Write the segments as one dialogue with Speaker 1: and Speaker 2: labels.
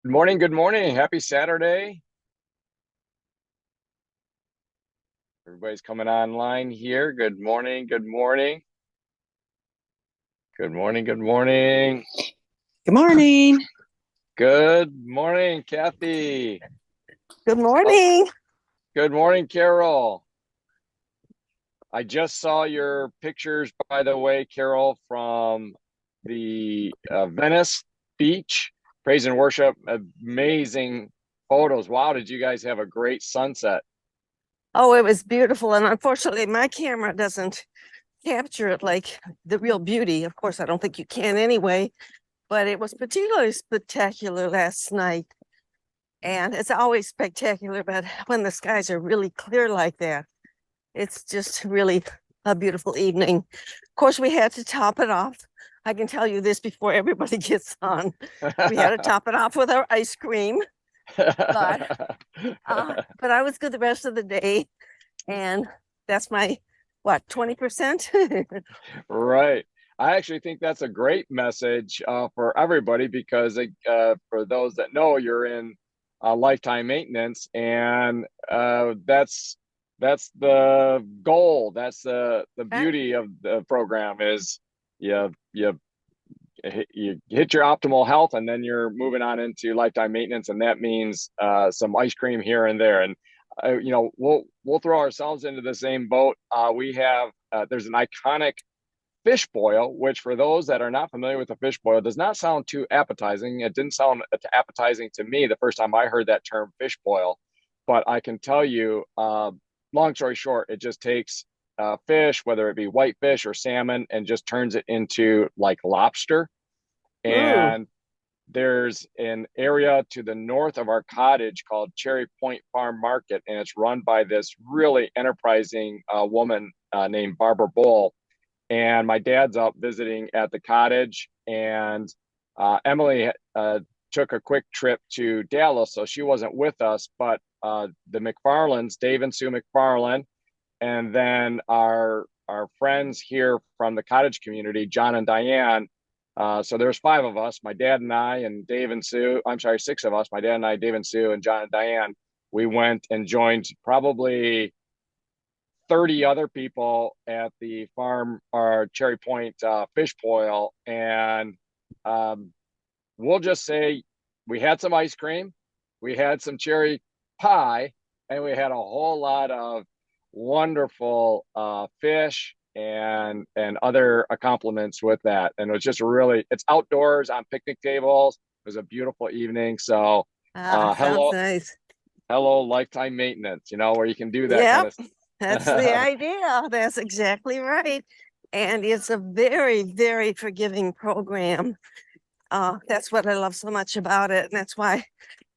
Speaker 1: Good morning. Good morning. Happy Saturday. Everybody's coming online here. Good morning. Good morning. Good morning. Good morning.
Speaker 2: Good morning.
Speaker 1: Good morning, Kathy.
Speaker 2: Good
Speaker 1: Oh,
Speaker 2: morning.
Speaker 1: good morning, Carol. I just saw your pictures, by the way, Carol, from the Venice beach. Praise and worship. Amazing photos. Wow, did you guys have a great sunset?
Speaker 2: Oh, it was beautiful. And unfortunately, my camera doesn't capture it like the real beauty. Of course, I don't think you can anyway, but it was particularly spectacular last night. And it's always spectacular, but when the skies are really clear like that, it's just really a beautiful evening. Of course, we had to top it off. I can tell you this before everybody gets on. We had to top it off with our ice cream, but but I was good the rest of the day. And that's my what, 20%?
Speaker 1: Right. I actually think that's a great message for everybody because for those that know, you're in lifetime maintenance, and that's the goal. That's the
Speaker 2: Right.
Speaker 1: beauty of the program is you you hit your optimal health, and then you're moving on into lifetime maintenance, and that means some ice cream here and there. And we'll throw ourselves into the same boat. We have there's an iconic fish boil, which for those that are not familiar with the fish boil, does not sound too appetizing. It didn't sound appetizing to me the first time I heard that term fish boil, but I can tell you, long story short, it just takes fish, whether it be whitefish or salmon, and just turns it into like lobster.
Speaker 2: Ooh,
Speaker 1: And there's an area to the north of our cottage called Cherry Point Farm Market, and it's run by this really enterprising woman named Barbara Bull. And my dad's up visiting at the cottage, and Emily took a quick trip to Dallas, so she wasn't with us. But the McFarlands, Dave and Sue McFarland, and then our friends here from the cottage community, John and Diane. So there's five of us, my dad and I, and Dave and Sue. I'm sorry, six of us, my dad and I, Dave and Sue, and John and Diane. We went and joined probably 30 other people at the farm or Cherry Point fish boil. And um, we'll just say we had some ice cream, we had some cherry pie, and we had a whole lot of wonderful fish and other accompaniments with that. And it was just really, it's outdoors on picnic tables. It was a beautiful evening. So
Speaker 2: sounds
Speaker 1: hello,
Speaker 2: nice.
Speaker 1: hello, lifetime maintenance, where you can do that kind
Speaker 2: Yep,
Speaker 1: of
Speaker 2: that's the
Speaker 1: stuff.
Speaker 2: idea. That's exactly right. And it's a very, very forgiving program. That's what I love so much about it. And that's why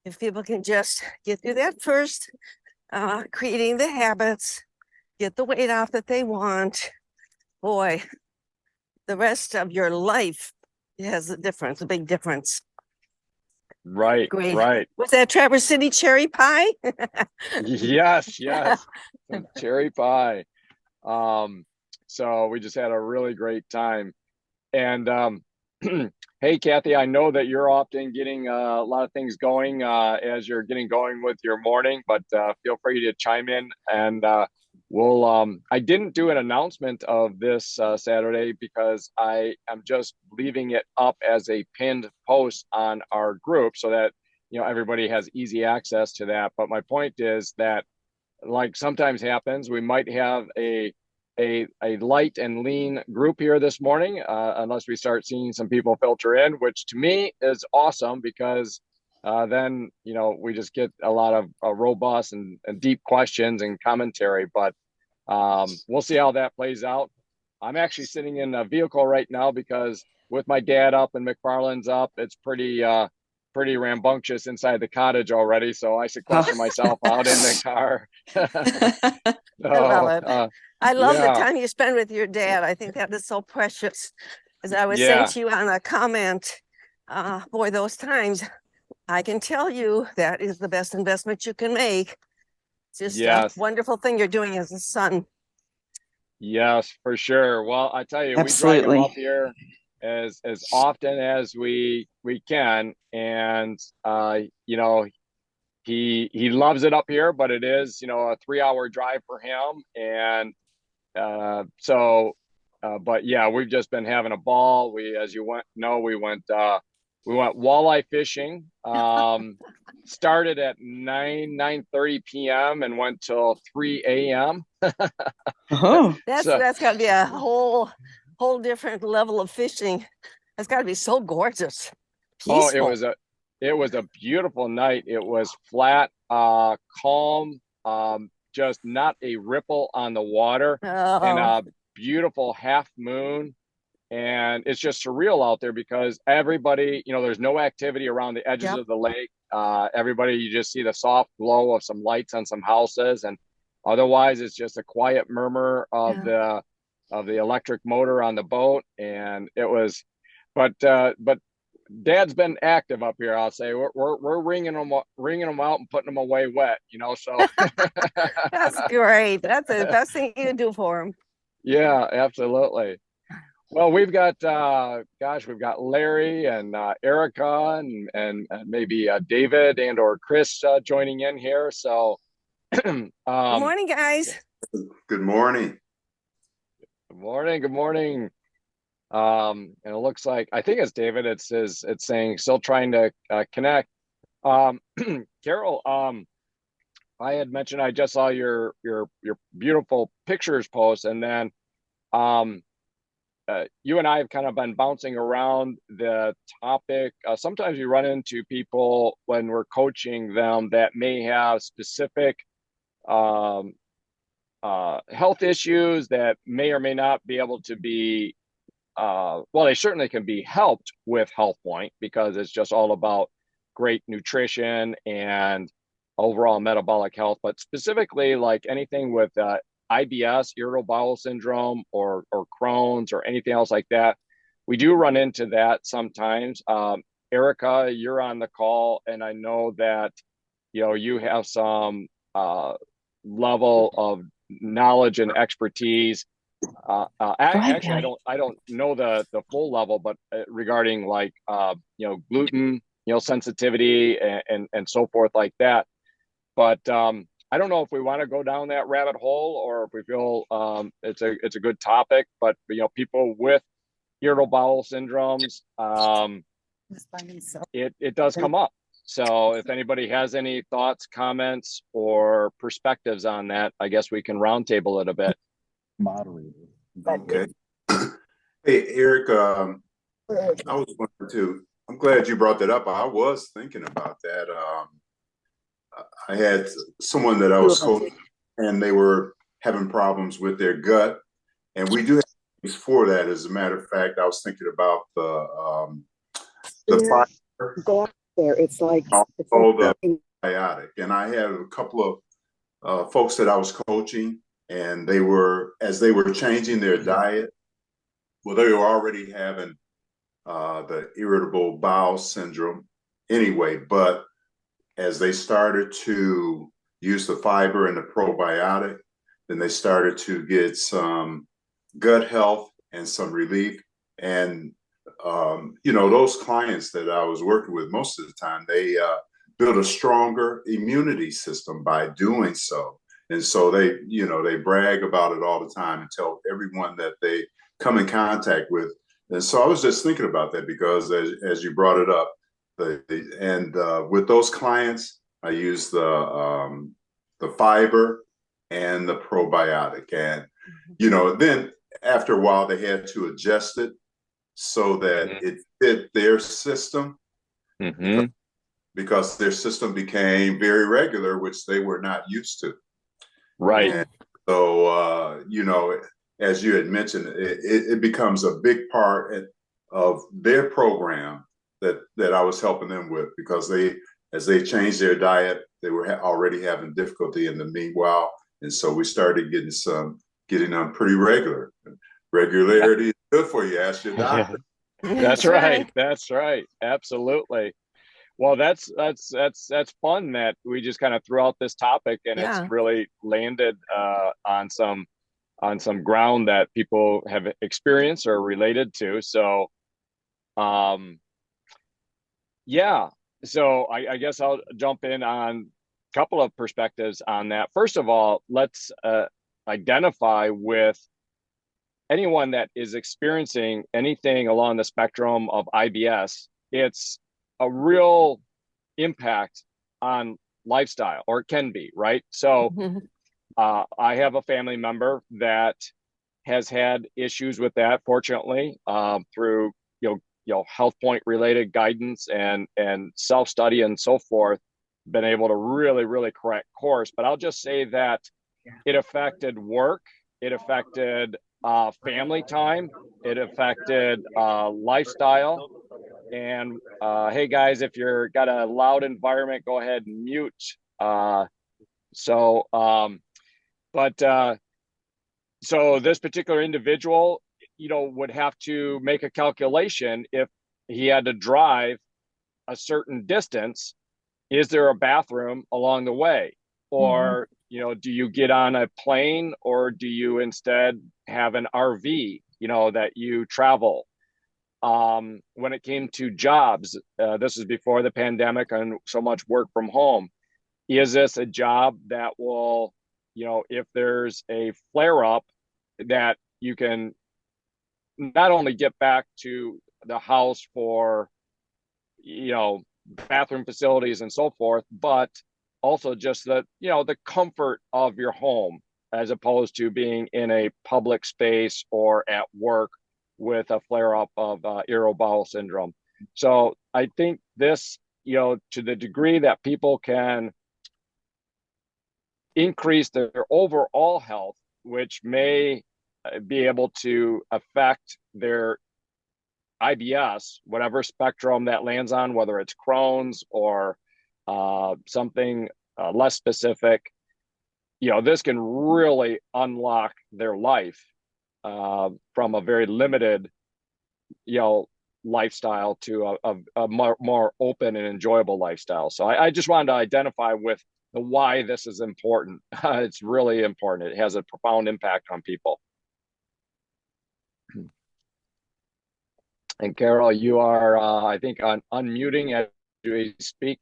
Speaker 2: if people can just get through that first, creating the habits, get the weight off that they want, boy, the rest of your life has a difference, a big difference.
Speaker 1: Right,
Speaker 2: Great.
Speaker 1: right.
Speaker 2: Was that Traverse City cherry pie?
Speaker 1: Yes, yes. Some cherry pie. Um, so we just had a really great time. And hey, Kathy, I know that you're often getting a lot of things going as you're getting going with your morning, but feel free to chime in and we'll. I didn't do an announcement of this Saturday because I am just leaving it up as a pinned post on our group so that everybody has easy access to that. But my point is that, like sometimes happens, we might have a light and lean group here this morning, unless we start seeing some people filter in, which to me is awesome because then we just get a lot of robust and deep questions and commentary. But we'll see how that plays out. I'm actually sitting in a vehicle right now because with my dad up and McFarland's up, it's pretty rambunctious inside the cottage already. So I
Speaker 2: Oh,
Speaker 1: sequester myself out in the car.
Speaker 2: I love
Speaker 1: So
Speaker 2: it. I love the
Speaker 1: yeah,
Speaker 2: time you spend with your dad. I think that is so precious. As I was saying
Speaker 1: yeah,
Speaker 2: to you on a comment, boy, those times, I can tell you that is the best investment you can make. It's just a
Speaker 1: yes,
Speaker 2: wonderful thing you're doing as a son.
Speaker 1: yes, for sure. Well, I tell you, we drive him up
Speaker 2: Absolutely.
Speaker 1: here, as often as we can. And you know, he loves it up here, but it is, you know, a 3 hour drive for him. And but yeah, we've just been having a ball. As you know, we went walleye fishing. Started at 9:30 p.m. and went till 3 a.m.
Speaker 3: Oh,
Speaker 1: So
Speaker 2: That's got to be a whole different level of fishing. That's got to be so gorgeous,
Speaker 1: oh,
Speaker 2: peaceful.
Speaker 1: it was a beautiful night. It was flat, calm, just not a ripple on the water, and
Speaker 2: Oh,
Speaker 1: a beautiful half moon. And it's just surreal out there because everybody, you know, there's no activity around the edges
Speaker 2: yep.
Speaker 1: of the lake. Everybody, you just see the soft glow of some lights on some houses, and otherwise it's just a quiet murmur of
Speaker 2: Yeah.
Speaker 1: the electric motor on the boat. And it was, but Dad's been active up here. I'll say we're wringing them out and putting them away wet, you know. So
Speaker 2: That's great. That's the best thing you can do for them.
Speaker 1: yeah, absolutely. Well, we've got we've got Larry and Erica and maybe David and or Chris joining in here. So
Speaker 2: Good morning, guys.
Speaker 4: Good morning.
Speaker 1: good morning, good morning. And it looks like, I think it's David. It's saying still trying to connect. Carol, I had mentioned I just saw your beautiful pictures post, and then you and I have kind of been bouncing around the topic. Sometimes you run into people when we're coaching them that may have specific um, health issues that may or may not be able to be, well, they certainly can be helped with HealthPointe because it's just all about great nutrition and overall metabolic health. But specifically, like anything with IBS, irritable bowel syndrome, or Crohn's, or anything else like that, we do run into that sometimes. Erica, you're on the call, and I know that you have some level of knowledge and expertise. Actually, I don't know the full level, but regarding like gluten sensitivity and so forth like that. But I don't know if we want to go down that rabbit hole or if we feel it's a good topic. But people with irritable bowel syndromes, it does come up. So if anybody has any thoughts, comments, or perspectives on that, I guess we can roundtable it a bit.
Speaker 4: Moderator. Okay. Hey, Eric, I was wondering too. I'm glad you brought that up. I was thinking about that. I had someone that I was coaching, and they were having problems with their gut, and we do have things for that. As a matter of fact, I was thinking about the fiber.
Speaker 3: go up there. It's like
Speaker 4: The biotic, and I had a couple of folks that I was coaching, and as they were changing their diet, well, they were already having the irritable bowel syndrome anyway, but as they started to use the fiber and the probiotic, then they started to get some gut health and some relief. And those clients that I was working with most of the time, they build a stronger immunity system by doing so. And so they brag about it all the time and tell everyone that they come in contact with. And so I was just thinking about that because as you brought it up, with those clients, I use the fiber and the probiotic. And, then after a while, they had to adjust it so that it fit their system. Because their system became very regular, which they were not used to.
Speaker 1: Right.
Speaker 4: And so, as you had mentioned, it becomes a big part of their program that I was helping them with, because as they changed their diet, they were already having difficulty in the meanwhile. And so we started getting them pretty regular. Regularity is good for you. Ask your doctor.
Speaker 1: That's right. That's right. Absolutely. Well, that's fun that we just kind of threw out this topic, and it's really landed on some ground that people have experienced or related to. So Um, yeah, so I guess I'll jump in on a couple of perspectives on that. First of all, let's identify with anyone that is experiencing anything along the spectrum of IBS. It's a real impact on lifestyle, or it can be, right? So I have a family member that has had issues with that, fortunately, through HealthPointe related guidance and self study and so forth, been able to really correct course. But I'll just say that it affected work, it affected family time, it affected lifestyle. And hey guys, if you're got a loud environment, go ahead and mute. So, but so this particular individual, would have to make a calculation if he had to drive a certain distance. Is there a bathroom along the way? Or, do you get on a plane, or do you instead have an RV, that you travel? When it came to jobs, this is before the pandemic and so much work from home. Is this a job that will, if there's a flare up, that you can not only get back to the house for, bathroom facilities and so forth, but also just the comfort of your home, as opposed to being in a public space or at work with a flare up of irritable bowel syndrome. So I think this, to the degree that people can increase their overall health, which may be able to affect their IBS, whatever spectrum that lands on, whether it's Crohn's or something less specific, this can really unlock their life from a very limited, lifestyle to a more open and enjoyable lifestyle. So I just wanted to identify with the why this is important. It's really important. It has a profound impact on people. And Carol, you are, I think, unmuting as we speak,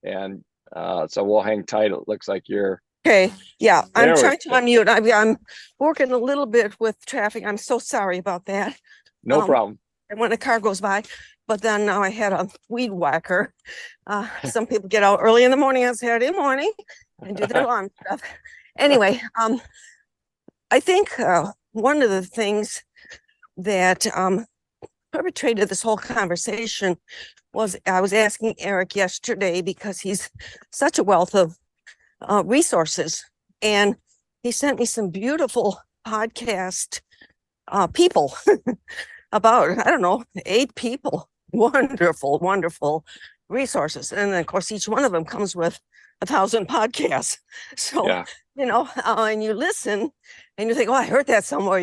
Speaker 1: and so we'll hang tight. It looks like you're
Speaker 2: okay. Yeah, I'm trying to
Speaker 1: go.
Speaker 2: unmute. I'm working a little bit with traffic. I'm so sorry about that.
Speaker 1: No problem.
Speaker 2: And when a car goes by, but then now I had a weed whacker. Some people get out early in the morning on Saturday morning and do their lawn stuff. Anyway, I think one of the things that perpetrated this whole conversation was I was asking Eric yesterday, because he's such a wealth of resources, and he sent me some beautiful podcast people about, I don't know, 8 people, wonderful resources. And then of course, each one of them comes with 1,000 podcasts. So,
Speaker 1: Yeah.
Speaker 2: And you listen and you think, oh, I heard that somewhere,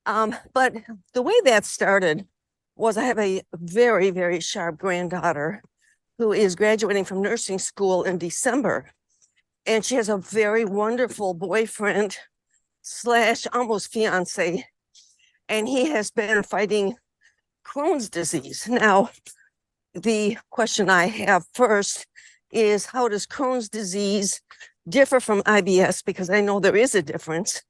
Speaker 2: But the way that started was I have a very sharp granddaughter who is graduating from nursing school in December. And she has a very wonderful boyfriend / almost fiance. And he has been fighting Crohn's disease. Now, the question I have first is, how does Crohn's disease differ from IBS? Because I know there is a difference,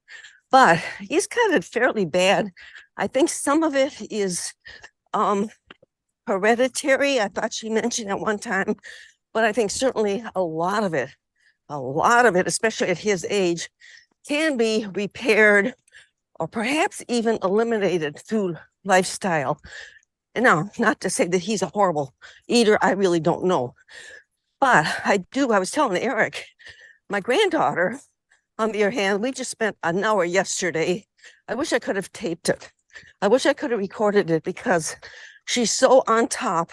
Speaker 2: but he's got it fairly bad. I think some of it is hereditary. I thought she mentioned at one time, but I think certainly a lot of it, especially at his age, can be repaired or perhaps even eliminated through lifestyle. And now, not to say that he's a horrible eater, I really don't know. But I was telling Eric, my granddaughter, on the other hand, we just spent an hour yesterday. I wish I could have taped it. I wish I could have recorded it, because she's so on top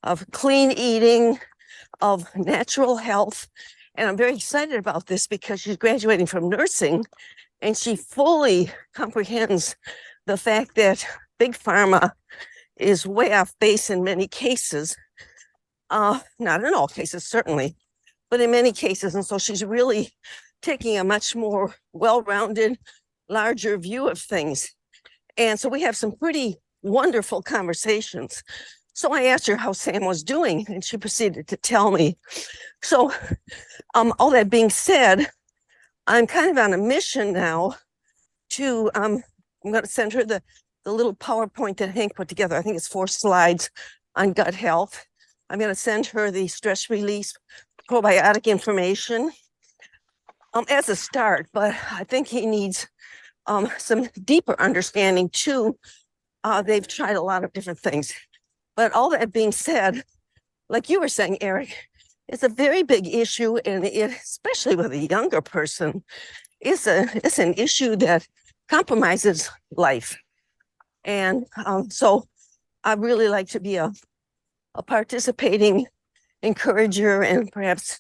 Speaker 2: of clean eating, of natural health. And I'm very excited about this because she's graduating from nursing, and she fully comprehends the fact that big pharma is way off base in many cases. Not in all cases, certainly, but in many cases. And so she's really taking a much more well-rounded, larger view of things. And so we have some pretty wonderful conversations. So I asked her how Sam was doing, and she proceeded to tell me. So, all that being said, I'm kind of on a mission now to, I'm going to send her the little PowerPoint that Hank put together. I think it's 4 slides on gut health. I'm going to send her the stress release probiotic information as a start, but I think he needs some deeper understanding too. They've tried a lot of different things. But all that being said, like you were saying, Eric, it's a very big issue, and it, especially with a younger person, it's an issue that compromises life. And so I really like to be a participating encourager and perhaps,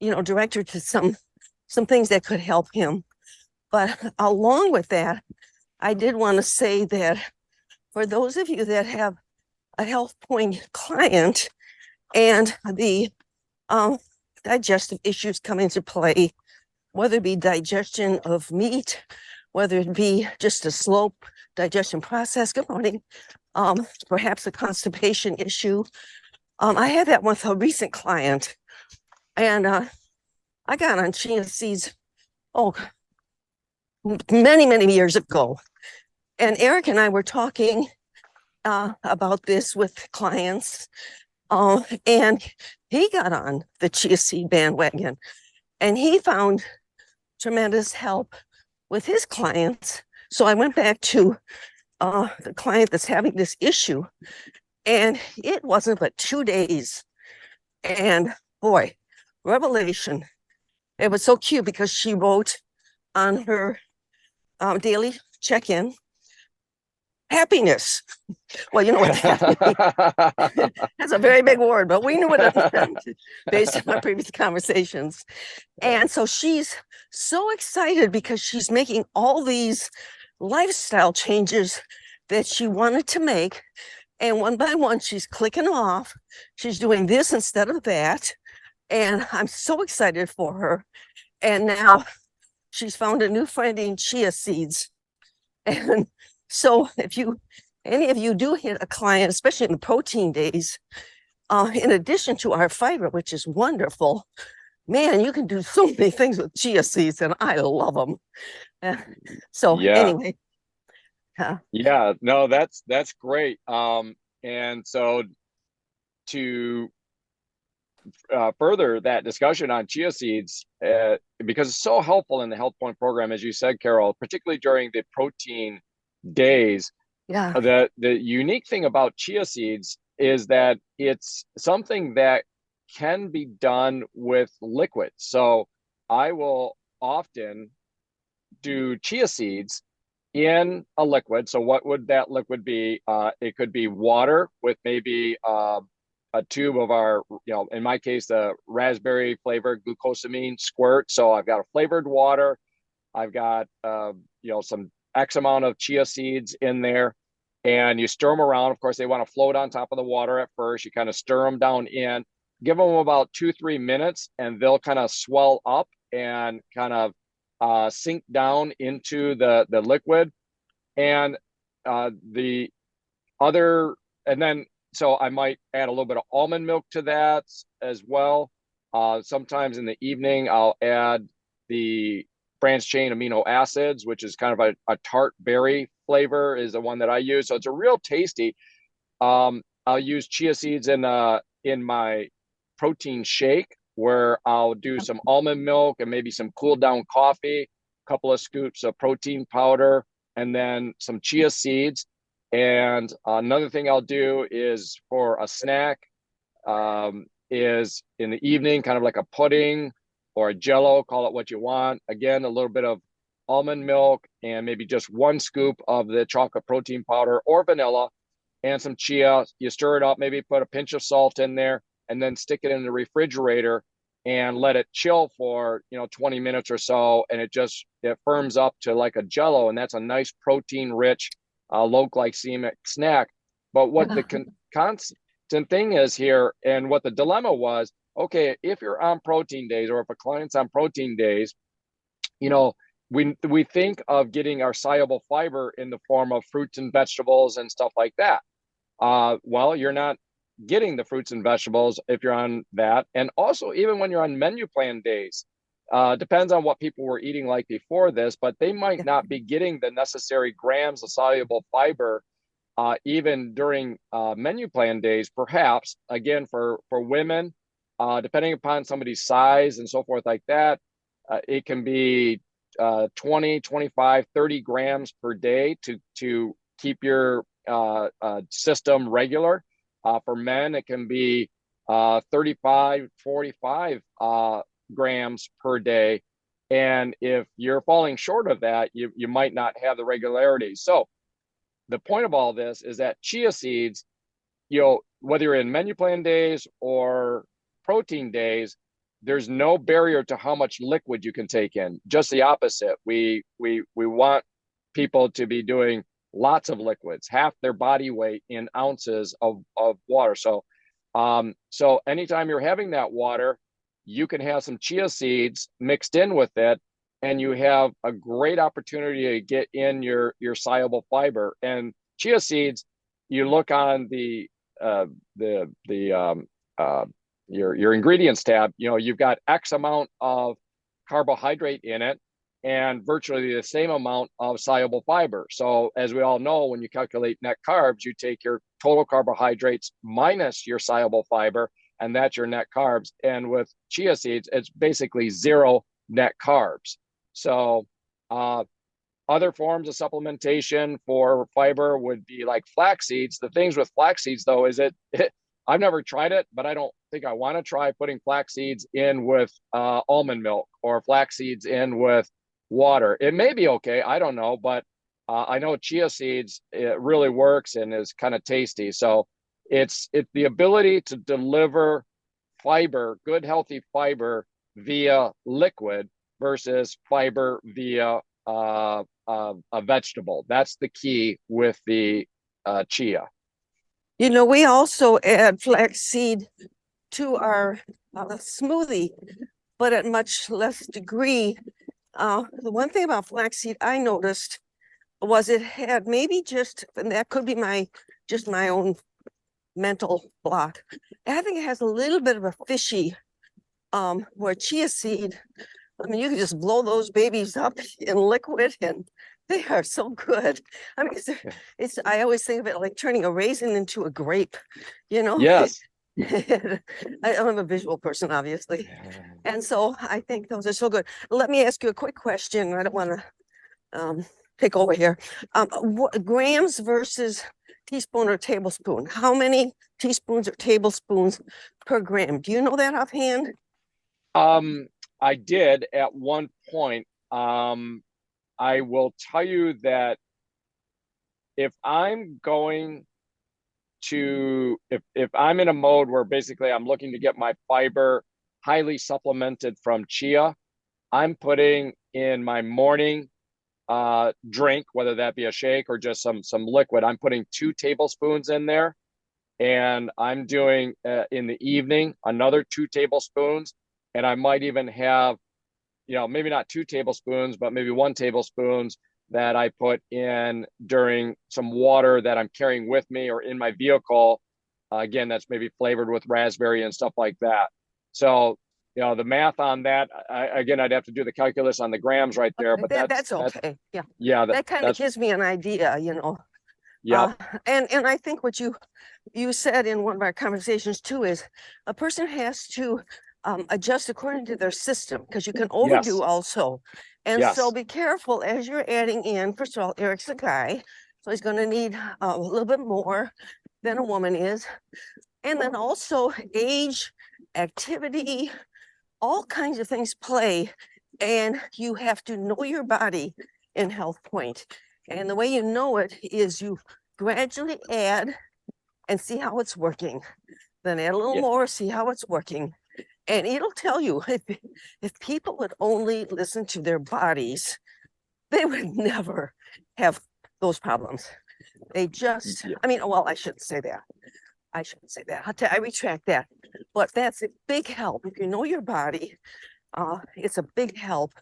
Speaker 2: director to some things that could help him. But along with that, I did want to say that for those of you that have a HealthPointe client and the digestive issues come into play, whether it be digestion of meat, whether it be just a slow digestion process, good morning, perhaps a constipation issue. I had that with a recent client, and I got on chia seeds, many, many years ago. And Eric and I were talking about this with clients, and he got on the chia seed bandwagon, and he found tremendous help with his clients. So I went back to the client that's having this issue, and it wasn't but 2 days. And boy, revelation. It was so cute because she wrote on her daily check-in, happiness. Well, you know what that means. That's a very big word, but we knew what it meant based on our previous conversations. And so she's so excited because she's making all these lifestyle changes that she wanted to make. And one by one, she's clicking off. She's doing this instead of that. And I'm so excited for her. And now she's found a new friend in chia seeds. And so if any of you do hit a client, especially in the protein days, in addition to our fiber, which is wonderful, man, you can do so many things with chia seeds, and I love them. Anyway.
Speaker 1: Yeah, no, that's great. And so to further that discussion on chia seeds, because it's so helpful in the HealthPointe program, as you said, Carol, particularly during the protein days.
Speaker 2: Yeah.
Speaker 1: The unique thing about chia seeds is that it's something that can be done with liquid. So I will often do chia seeds in a liquid. So what would that liquid be? It could be water with maybe a tube of our, in my case, the raspberry flavored glucosamine squirt. So I've got a flavored water. I've got, some X amount of chia seeds in there, and you stir them around. Of course, they want to float on top of the water at first. You kind of stir them down in, give them about 2-3 minutes, and they'll kind of swell up and kind of sink down into the liquid. And so I might add a little bit of almond milk to that as well. Sometimes in the evening, I'll add the branched chain amino acids, which is kind of a tart berry flavor, is the one that I use. So it's a real tasty. I'll use chia seeds in my protein shake, where I'll do some almond milk and maybe some cooled down coffee, a couple of scoops of protein powder, and then some chia seeds. And another thing I'll do is for a snack, is in the evening, kind of like a pudding or a jello, call it what you want. Again, a little bit of almond milk and maybe just 1 scoop of the chocolate protein powder or vanilla and some chia. You stir it up, maybe put a pinch of salt in there, and then stick it in the refrigerator and let it chill for 20 minutes or so, and it firms up to like a jello, and that's a nice protein rich low glycemic snack. But what the constant thing is here, and what the dilemma was, okay, if you're on protein days, or if a client's on protein days, we think of getting our soluble fiber in the form of fruits and vegetables and stuff like that. Well, you're not getting the fruits and vegetables if you're on that. And also, even when you're on menu plan days, depends on what people were eating like before this, but they might not be getting the necessary grams of soluble fiber even during menu plan days. Perhaps, again, for women, depending upon somebody's size and so forth like that, it can be 20, 25, 30 grams per day to keep your system regular. For men, it can be 35, 45 grams per day. And if you're falling short of that, you might not have the regularity. So the point of all this is that chia seeds, whether you're in menu plan days or protein days, there's no barrier to how much liquid you can take in. Just the opposite. We want people to be doing lots of liquids, half their body weight in ounces of water. So anytime you're having that water, you can have some chia seeds mixed in with it, and you have a great opportunity to get in your soluble fiber. And chia seeds, you look on your ingredients tab, you've got X amount of carbohydrate in it and virtually the same amount of soluble fiber. So as we all know, when you calculate net carbs, you take your total carbohydrates minus your soluble fiber, and that's your net carbs. And with chia seeds, it's basically zero net carbs. So other forms of supplementation for fiber would be like flax seeds. The things with flax seeds, though, is I've never tried it, but I don't think I want to try putting flax seeds in with almond milk or flax seeds in with water. It may be okay, I don't know, but I know chia seeds, it really works and is kind of tasty. So it's the ability to deliver fiber, good healthy fiber via liquid versus fiber via a vegetable. That's the key with the chia.
Speaker 2: We also add flaxseed to our smoothie, but at much less degree. The one thing about flaxseed I noticed was it had maybe and that could be my own mental block. I think it has a little bit of a fishy, where chia seed, I mean, you can just blow those babies up in liquid and they are so good. I mean, I always think of it like turning a raisin into a grape,
Speaker 1: Yes.
Speaker 2: I'm a visual person, obviously. And so I think those are so good. Let me ask you a quick question. I don't want to take over here. Grams versus teaspoon or tablespoon. How many teaspoons or tablespoons per gram? Do you know that offhand?
Speaker 1: I did at one point. I will tell you that if I'm going to, if I'm in a mode where basically I'm looking to get my fiber highly supplemented from chia, I'm putting in my morning drink, whether that be a shake or just some liquid, I'm putting 2 tablespoons in there. And I'm doing in the evening another 2 tablespoons. And I might even have, maybe not 2 tablespoons, but maybe 1 tablespoon that I put in during some water that I'm carrying with me or in my vehicle. Again, that's maybe flavored with raspberry and stuff like that. So, the math on that, I'd have to do the calculus on the grams right there, but
Speaker 2: that's okay. Yeah.
Speaker 1: Yeah.
Speaker 2: That kind of gives me an idea,
Speaker 1: Yeah.
Speaker 2: And I think what you said in one of our conversations too is a person has to adjust according to their system, because you can overdo also. And so be careful as you're adding in. First of all, Eric's a guy, so he's going to need a little bit more than a woman is. And then also age, activity, all kinds of things play. And you have to know your body in HealthPointe. And the way you know it is you gradually add and see how it's working. Then add a little more, see how it's working. And it'll tell you, if people would only listen to their bodies, they would never have those problems. They just, I shouldn't say that. I retract that. But that's a big help. If you know your body, it's a big help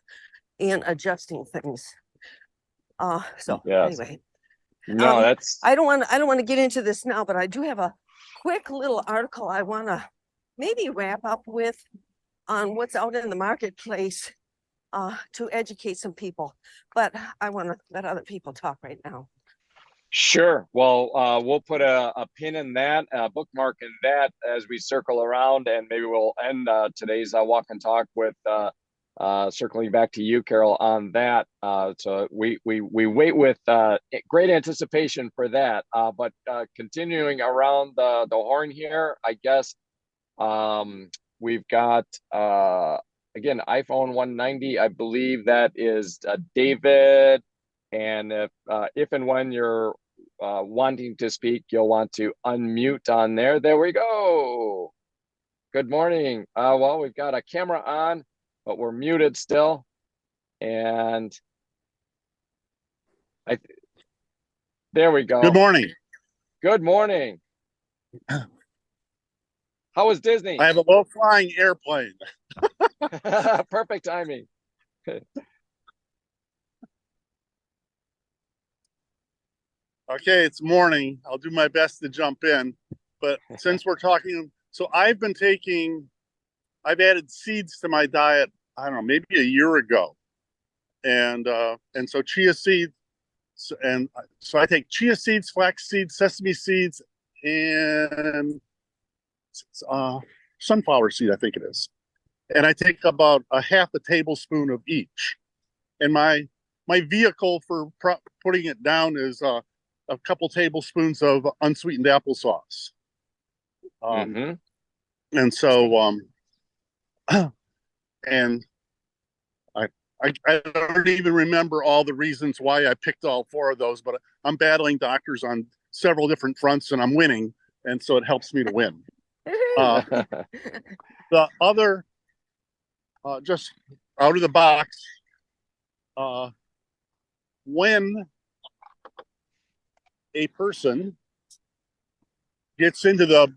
Speaker 2: and adjusting things. So
Speaker 1: Yes.
Speaker 2: anyway,
Speaker 1: No, that's
Speaker 2: I don't want to get into this now, but I do have a quick little article I want to maybe wrap up with on what's out in the marketplace to educate some people. But I want to let other people talk right now.
Speaker 1: sure. Well, we'll put a pin in that, a bookmark in that as we circle around, and maybe we'll end today's walk and talk with circling back to you, Carol, on that. So we wait with great anticipation for that. But continuing around the horn here, I guess we've got again iPhone 190. I believe that is David. And if and when you're wanting to speak, you'll want to unmute on there. There we go. Good morning. Well, we've got a camera on, but we're muted still. And there we go.
Speaker 5: Good morning.
Speaker 1: Good morning. How was Disney?
Speaker 5: I have a low-flying airplane.
Speaker 1: Perfect timing.
Speaker 5: Okay, it's morning. I'll do my best to jump in. But since we're talking, so I've added seeds to my diet, I don't know, maybe a year ago. And so chia seeds, and so I take chia seeds, flax seeds, sesame seeds, and sunflower seed, I think it is. And I take about a half a tablespoon of each. And my vehicle for putting it down is a couple tablespoons of unsweetened applesauce. And so, and I don't even remember all the reasons why I picked all four of those, but I'm battling doctors on several different fronts and I'm winning. And so it helps me to win. The other, just out of the box, when a person gets into the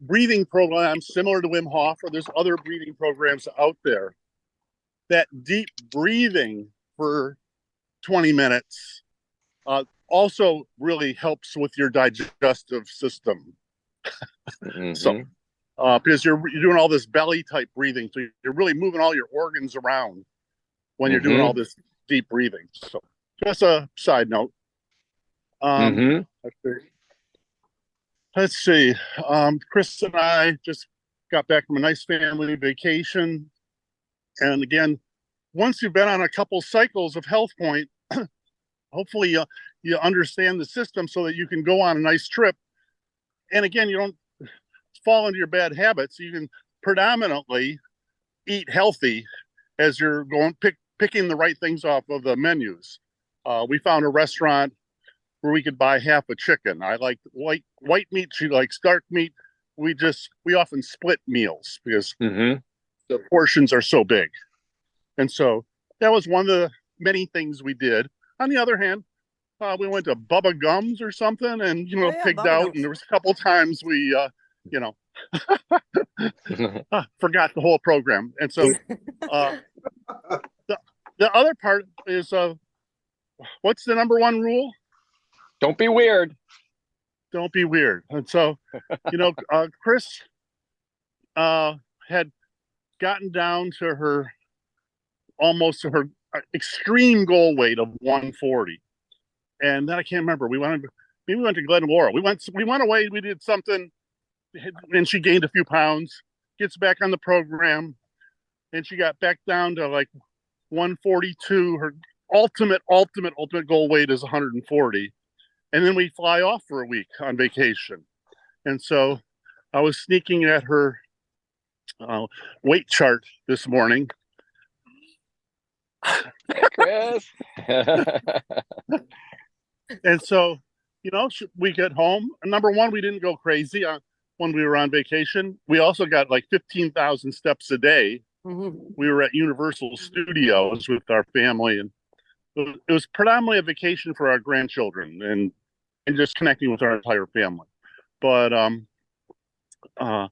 Speaker 5: breathing program similar to Wim Hof, or there's other breathing programs out there, that deep breathing for 20 minutes also really helps with your digestive system. So, because you're doing all this belly type breathing, so you're really moving all your organs around when you're doing all this deep breathing. So, just a side note. Let's see. Chris and I just got back from a nice family vacation. And again, once you've been on a couple cycles of HealthPointe, hopefully you understand the system so that you can go on a nice trip. And again, you don't fall into your bad habits. You can predominantly eat healthy as you're going picking the right things off of the menus. We found a restaurant where we could buy half a chicken. I like white meat. She likes dark meat. We often split meals because the portions are so big. And so that was one of the many things we did. On the other hand, we went to Bubba Gums or something and, pigged out. Gums. And there was a couple of times we, forgot the whole program. And so the other part is, what's the number one rule?
Speaker 1: Don't be weird.
Speaker 5: Don't be weird. And so, Chris had gotten down to her extreme goal weight of 140. And then I can't remember. We went to Glen Laurel. We went away. We did something, and she gained a few pounds. Gets back on the program, and she got back down to like 142. Her ultimate goal weight is 140. And then we fly off for a week on vacation. And so I was sneaking at her weight chart this morning.
Speaker 1: Chris.
Speaker 5: And so, we get home. Number one, we didn't go crazy when we were on vacation. We also got like 15,000 steps a day. We were at Universal Studios with our family, and it was predominantly a vacation for our grandchildren and just connecting with our entire family. But and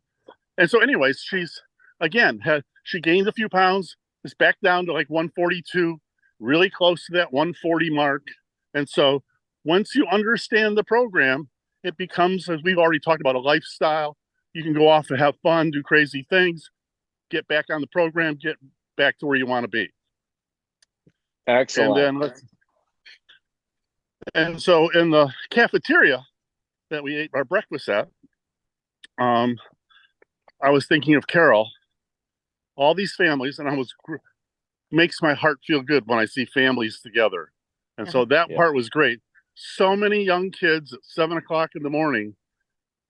Speaker 5: so anyways, she gained a few pounds. It's back down to like 142, really close to that 140 mark. And so once you understand the program, it becomes, as we've already talked about, a lifestyle. You can go off and have fun, do crazy things, get back on the program, get back to where you want to be.
Speaker 1: Excellent.
Speaker 5: And so in the cafeteria that we ate our breakfast at, I was thinking of Carol, all these families, and makes my heart feel good when I see families together. And so that part was great. So many young kids at 7 o'clock in the morning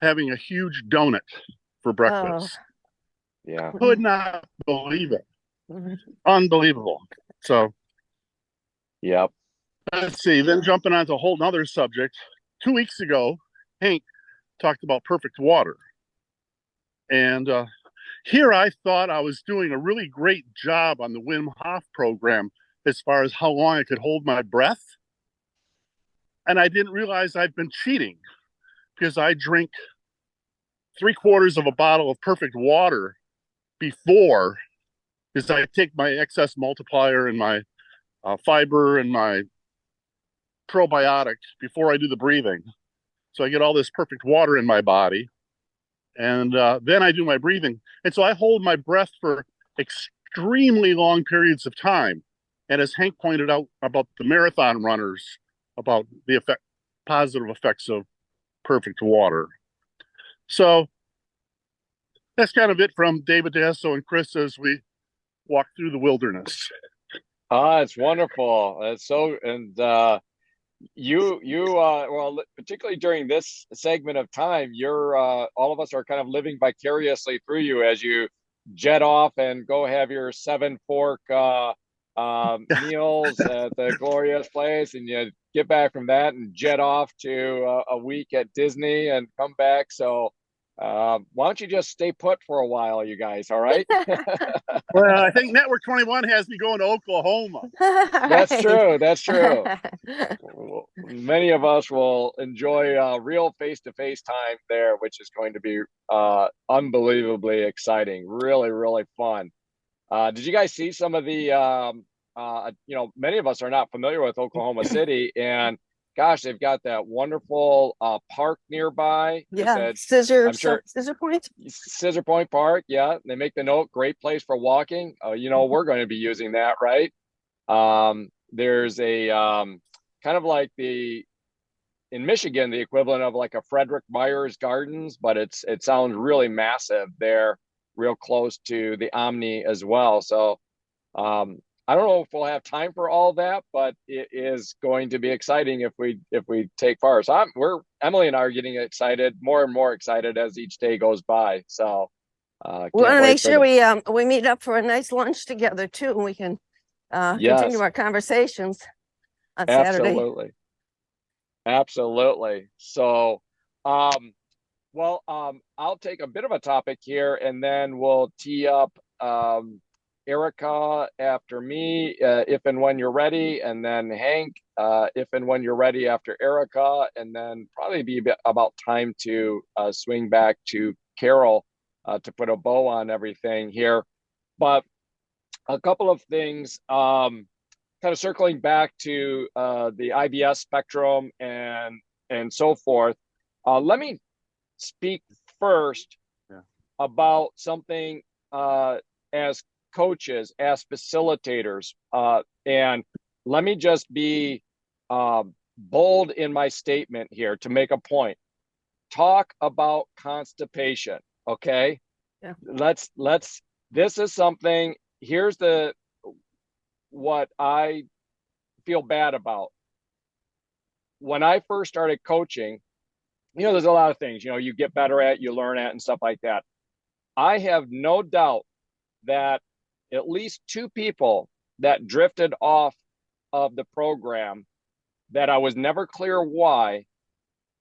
Speaker 5: having a huge donut for breakfast.
Speaker 1: Yeah.
Speaker 5: Could not believe it.
Speaker 2: Mhm.
Speaker 5: Unbelievable. So
Speaker 1: Yep.
Speaker 5: let's see, then jumping on to a whole nother subject. 2 weeks ago, Hank talked about perfect water. And here I thought I was doing a really great job on the Wim Hof program as far as how long I could hold my breath. And I didn't realize I've been cheating because I drink 3/4 of a bottle of perfect water before, because I take my excess multiplier and my fiber and my probiotic before I do the breathing. So I get all this perfect water in my body. And then I do my breathing. And so I hold my breath for extremely long periods of time. And as Hank pointed out about the marathon runners, about the positive effects of perfect water. So that's kind of it from David Dasso and Chris as we walk through the wilderness.
Speaker 1: It's wonderful. It's so, and well, particularly during this segment of time, you're all of us are kind of living vicariously through you as you jet off and go have your 7-fork meals at the glorious place, and you get back from that and jet off to a week at Disney and come back. So why don't you just stay put for a while, you guys? All right.
Speaker 5: Well, I think Network 21 has me going to Oklahoma.
Speaker 1: That's true. That's true. Many of us will enjoy real face-to-face time there, which is going to be unbelievably exciting. Really, really fun. Did you guys see some of the, many of us are not familiar with Oklahoma City, and gosh, they've got that wonderful park nearby.
Speaker 2: Yeah,
Speaker 1: I'm sure
Speaker 2: Scissor Point.
Speaker 1: Scissor Point Park. Yeah, they make the note, great place for walking. We're going to be using that, right? There's a kind of like in Michigan, the equivalent of like a Frederick Myers Gardens, but it sounds really massive there, real close to the Omni as well. So I don't know if we'll have time for all that, but it is going to be exciting if we take part. So Emily and I are getting excited, more and more excited as each day goes by. So
Speaker 2: We want to make sure we meet up for a nice lunch together too, and we can continue our conversations on Saturday.
Speaker 1: Absolutely. Absolutely. So, I'll take a bit of a topic here, and then we'll tee up Erica after me, if and when you're ready, and then Hank, if and when you're ready after Erica, and then probably be about time to swing back to Carol to put a bow on everything here. But a couple of things. Kind of circling back to the IBS spectrum and so forth. Let me speak first about something as coaches, as facilitators, and let me just be bold in my statement here to make a point. Talk about constipation, okay?
Speaker 2: Yeah.
Speaker 1: Let's. This is something. Here's what I feel bad about. When I first started coaching, there's a lot of things, you get better at, you learn at, and stuff like that. I have no doubt that at least 2 people that drifted off of the program that I was never clear why,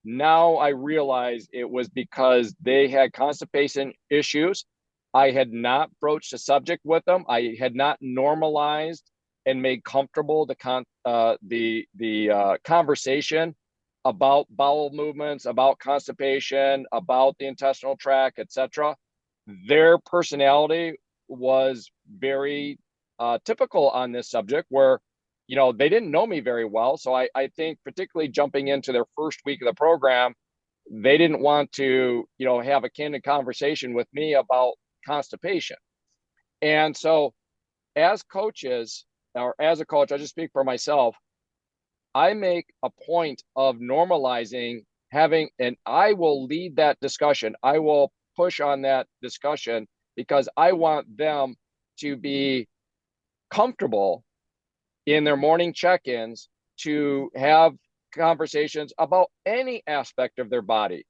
Speaker 1: now I realize it was because they had constipation issues. I had not broached the subject with them. I had not normalized and made comfortable the conversation about bowel movements, about constipation, about the intestinal tract, etc. Their personality was very typical on this subject where, they didn't know me very well. So I think particularly jumping into their first week of the program, they didn't want to, have a candid conversation with me about constipation. And so as coaches, or as a coach, I just speak for myself, I make a point of normalizing having, and I will lead that discussion. I will push on that discussion because I want them to be comfortable in their morning check-ins to have conversations about any aspect of their body.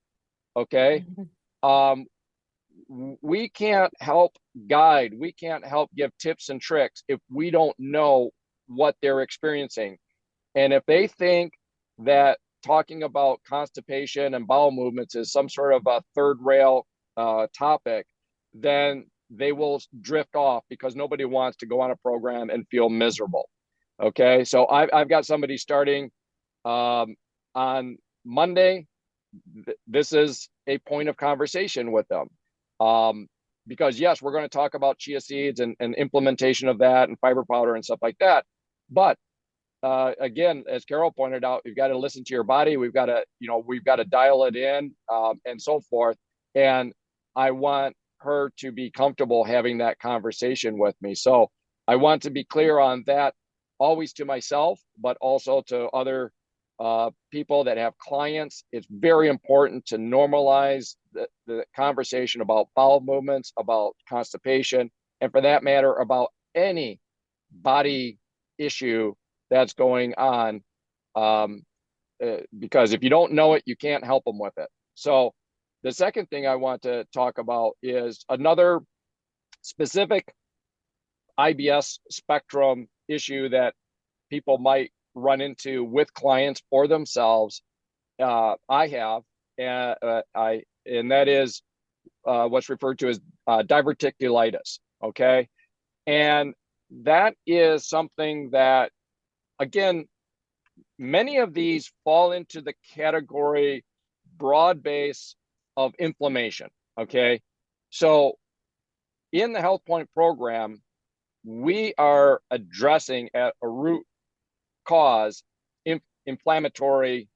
Speaker 1: Okay. We can't help guide, we can't help give tips and tricks if we don't know what they're experiencing. And if they think that talking about constipation and bowel movements is some sort of a third rail topic, then they will drift off because nobody wants to go on a program and feel miserable. Okay, so I've got somebody starting on Monday. This is a point of conversation with them. Because yes, we're going to talk about chia seeds and implementation of that and fiber powder and stuff like that. But again, as Carol pointed out, we've got to listen to your body. We've got to dial it in and so forth. And I want her to be comfortable having that conversation with me. So I want to be clear on that, always to myself, but also to other people that have clients. It's very important to normalize the conversation about bowel movements, about constipation, and for that matter, about any body issue that's going on. Because if you don't know it, you can't help them with it. So the second thing I want to talk about is another specific IBS spectrum issue that people might run into with clients or themselves. I have, and that is what's referred to as diverticulitis. Okay, and that is something that, again, many of these fall into the category broad base of inflammation. Okay, so in the HealthPointe program, we are addressing at a root cause inflammatory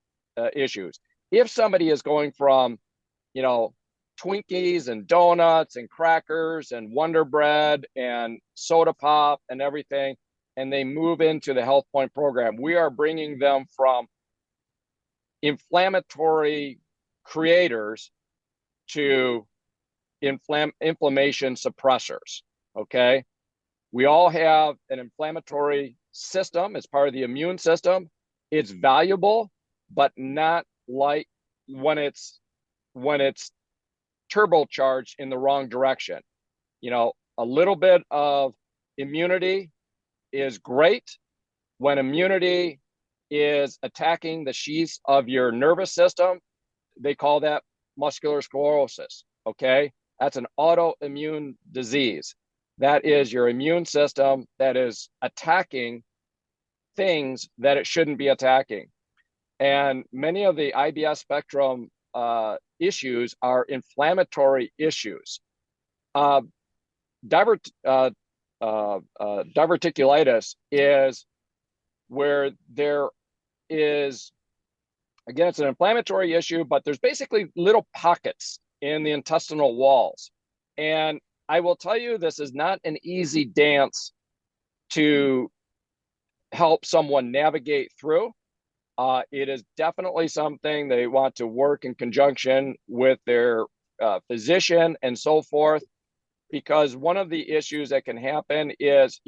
Speaker 1: issues. If somebody is going from, Twinkies and donuts and crackers and Wonder Bread and soda pop and everything, and they move into the HealthPointe program, we are bringing them from inflammatory creators to inflammation suppressors. Okay, we all have an inflammatory system as part of the immune system. It's valuable, but not like when it's turbocharged in the wrong direction. A little bit of immunity is great. When immunity is attacking the sheaths of your nervous system, they call that muscular sclerosis. Okay, that's an autoimmune disease. That is your immune system that is attacking things that it shouldn't be attacking. And many of the IBS spectrum issues are inflammatory issues. Diverticulitis is where there is, again, it's an inflammatory issue, but there's basically little pockets in the intestinal walls. And I will tell you, this is not an easy dance to help someone navigate through. It is definitely something they want to work in conjunction with their physician and so forth, because one of the issues that can happen is,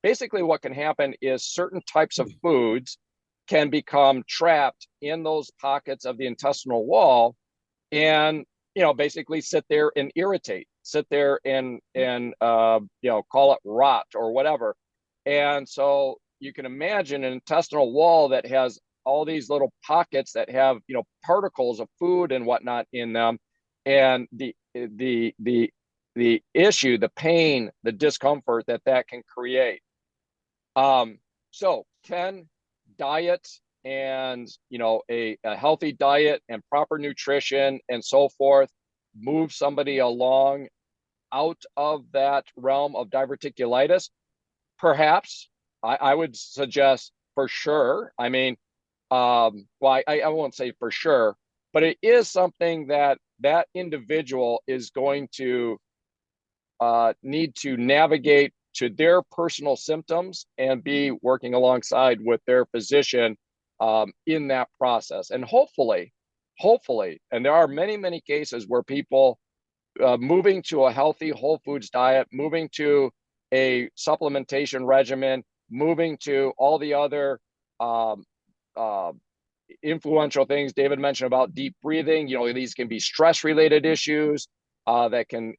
Speaker 1: basically what can happen is certain types of foods can become trapped in those pockets of the intestinal wall and, basically sit there and irritate, sit there and call it rot or whatever. And so you can imagine an intestinal wall that has all these little pockets that have, particles of food and whatnot in them. And the issue, the pain, the discomfort that can create. So can diet and, a healthy diet and proper nutrition and so forth move somebody along out of that realm of diverticulitis? Perhaps I would suggest for sure. I mean, well, I won't say for sure, but it is something that that individual is going to need to navigate to their personal symptoms and be working alongside with their physician in that process. And hopefully, and there are many, many cases where people moving to a healthy whole foods diet, moving to a supplementation regimen, moving to all the other um, uh, influential things David mentioned about deep breathing. You know, these can be stress related issues that can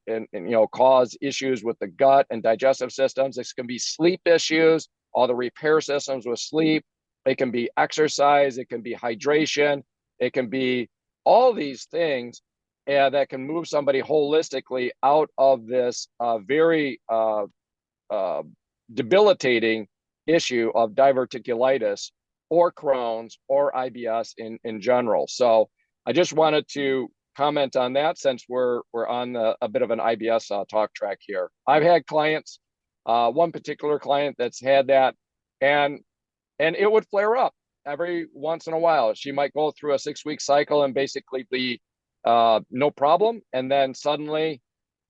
Speaker 1: cause issues with the gut and digestive systems. This can be sleep issues, all the repair systems with sleep. It can be exercise. It can be hydration. It can be all these things that can move somebody holistically out of this very debilitating issue of diverticulitis or Crohn's or IBS in general. So I just wanted to comment on that since we're on a bit of an IBS talk track here. I've had clients, one particular client that's had that, and it would flare up every once in a while. She might go through a 6-week cycle and basically be no problem, and then suddenly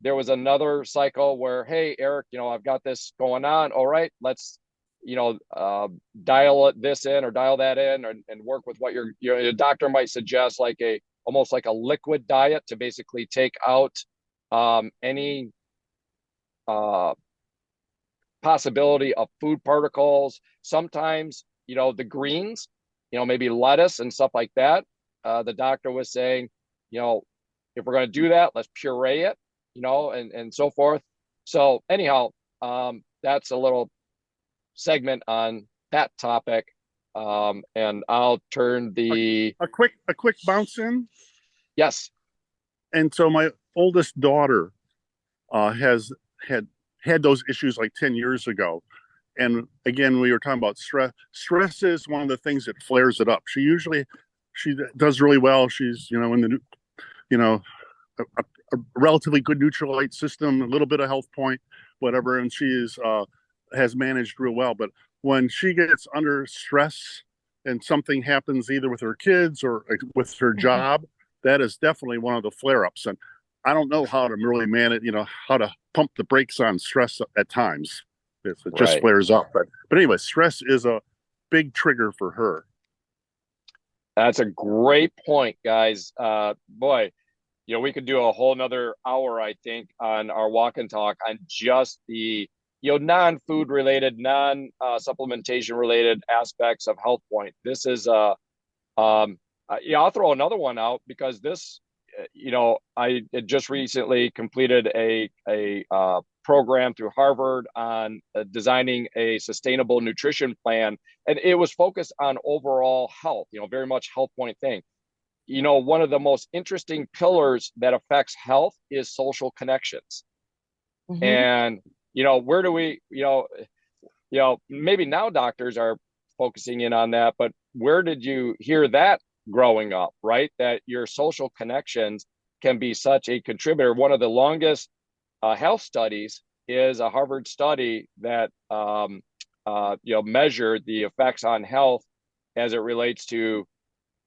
Speaker 1: there was another cycle where, hey, Eric, I've got this going on. All right, let's dial this in or dial that in, and work with what your doctor might suggest, like almost like a liquid diet to basically take out any possibility of food particles. Sometimes, the greens, maybe lettuce and stuff like that. The doctor was saying, if we're going to do that, let's puree it, and so forth. So anyhow, that's a little segment on that topic. And I'll turn
Speaker 5: a quick bounce in.
Speaker 1: Yes.
Speaker 5: And so my oldest daughter has had those issues like 10 years ago. And again, we were talking about stress. Stress is one of the things that flares it up. She does really well. She's, in the, a relatively good Neutralite system, a little bit of HealthPointe, whatever. And she has managed real well. But when she gets under stress and something happens either with her kids or with her job, that is definitely one of the flare-ups. And I don't know how to really manage, how to pump the brakes on stress at times. It just flares up. But anyway, stress is a big trigger for her.
Speaker 1: That's a great point, guys. Boy, we could do a whole nother hour, I think, on our walk and talk on just the non-food related, non-supplementation related aspects of HealthPointe. This is I'll throw another one out because this, I just recently completed a program through Harvard on designing a sustainable nutrition plan, and it was focused on overall health. Very much HealthPointe thing. One of the most interesting pillars that affects health is social connections, and where do we, maybe now doctors are focusing in on that, but where did you hear that growing up, right? That your social connections can be such a contributor. One of the longest health studies is a Harvard study that, measured the effects on health as it relates to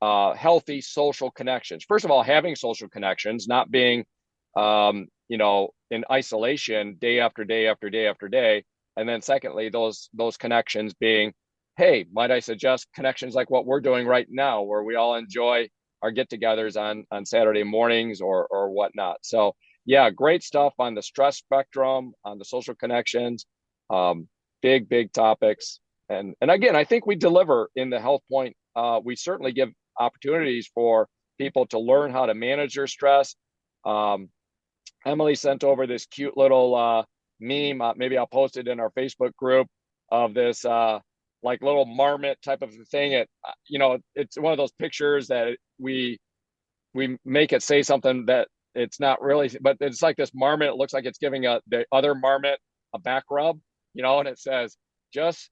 Speaker 1: healthy social connections. First of all, having social connections, not being, in isolation day after day after day after day. And then secondly, those connections being, hey, might I suggest connections like what we're doing right now, where we all enjoy our get-togethers on Saturday mornings or whatnot. So yeah, great stuff on the stress spectrum, on the social connections, big topics. And again, I think we deliver in the HealthPointe. We certainly give opportunities for people to learn how to manage their stress. Emily sent over this cute little meme. Maybe I'll post it in our Facebook group of this like little marmot type of thing. It's one of those pictures that we make it say something that it's not really, but it's like this marmot. It looks like it's giving the other marmot a back rub, and it says, just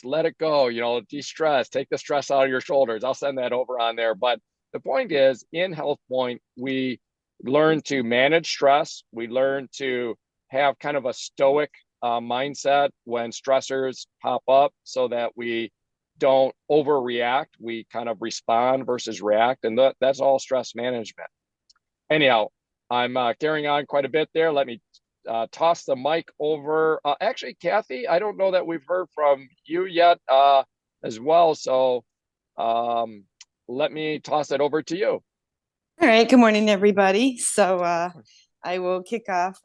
Speaker 1: let it go, de-stress, take the stress out of your shoulders. I'll send that over on there. But the point is, in HealthPointe, we learn to manage stress. We learn to have kind of a stoic mindset when stressors pop up so that we don't overreact. We kind of respond versus react. And that's all stress management. Anyhow, I'm carrying on quite a bit there. Let me toss the mic over. Actually, Kathy, I don't know that we've heard from you yet as well. So let me toss it over to you.
Speaker 6: All right. Good morning, everybody. So I will kick off.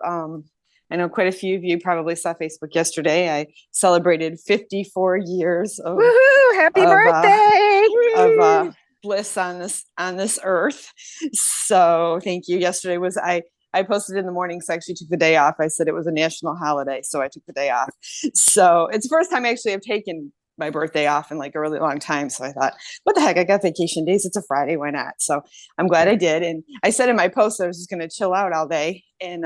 Speaker 6: I know quite a few of you probably saw Facebook yesterday. I celebrated 54 years of
Speaker 2: Woohoo! Happy birthday!
Speaker 6: of bliss on this earth. So thank you. Yesterday was I posted in the morning, so I actually took the day off. I said it was a national holiday, so I took the day off. So it's the first time I actually have taken my birthday off in like a really long time. So I thought, what the heck? I got vacation days. It's a Friday. Why not? So I'm glad I did. And I said in my post, I was just going to chill out all day. And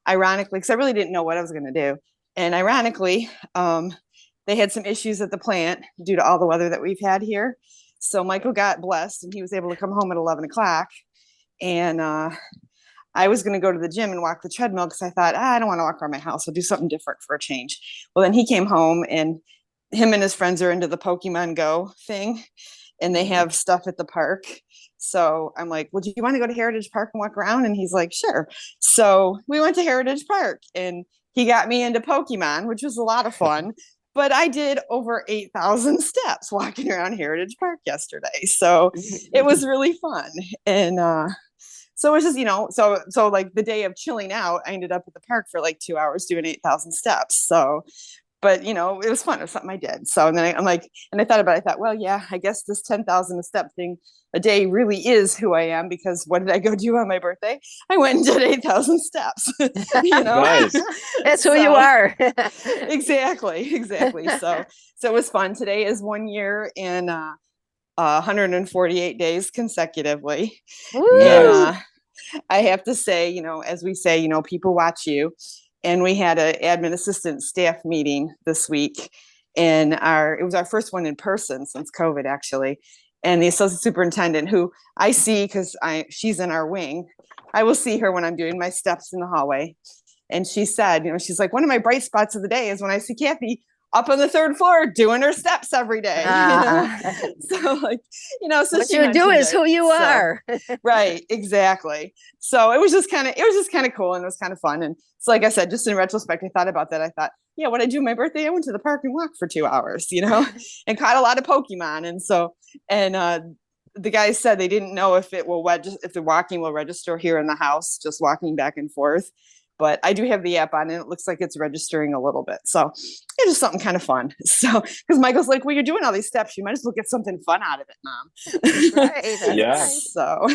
Speaker 6: ironically, because I really didn't know what I was going to do. And ironically, they had some issues at the plant due to all the weather that we've had here. So Michael got blessed and he was able to come home at 11 o'clock. And I was going to go to the gym and walk the treadmill because I thought, I don't want to walk around my house. I'll do something different for a change. Well, then he came home and him and his friends are into the Pokemon Go thing and they have stuff at the park. So I'm like, well, do you want to go to Heritage Park and walk around? And he's like, sure. So we went to Heritage Park and he got me into Pokemon, which was a lot of fun. But I did over 8,000 steps walking around Heritage Park yesterday. So it was really fun. And so it was just, so like the day of chilling out, I ended up at the park for like 2 hours doing 8,000 steps. So but it was fun. It was something I did. So and then I'm like, and I thought about it. I thought, well, yeah, I guess this 10,000 step thing a day really is who I am, because what did I go do on my birthday? I went and did 8,000 steps.
Speaker 1: Nice.
Speaker 2: That's who you are.
Speaker 6: Exactly. So it was fun. Today is 1 year and 148 days consecutively.
Speaker 2: Nice.
Speaker 6: And I have to say, as we say, people watch you. And we had an admin assistant staff meeting this week, and it was our first one in person since COVID, actually. And the associate superintendent, who I see because she's in our wing, I will see her when I'm doing my steps in the hallway. And she said, she's like, one of my bright spots of the day is when I see Kathy up on the third floor doing her steps every day. So like, so
Speaker 2: what you do is who you are.
Speaker 6: Right, exactly. So it was just kind of cool, and it was kind of fun. And so, like I said, just in retrospect, I thought about that. I thought, yeah, what I do on my birthday, I went to the park and walked for 2 hours, and caught a lot of Pokemon. And so, the guys said they didn't know if if the walking will register here in the house, just walking back and forth. But I do have the app on and it looks like it's registering a little bit. So it's just something kind of fun. So, because Michael's like, well, you're doing all these steps, you might as well get something fun out of it, Mom.
Speaker 2: Right,
Speaker 1: yeah.
Speaker 2: nice.
Speaker 6: So,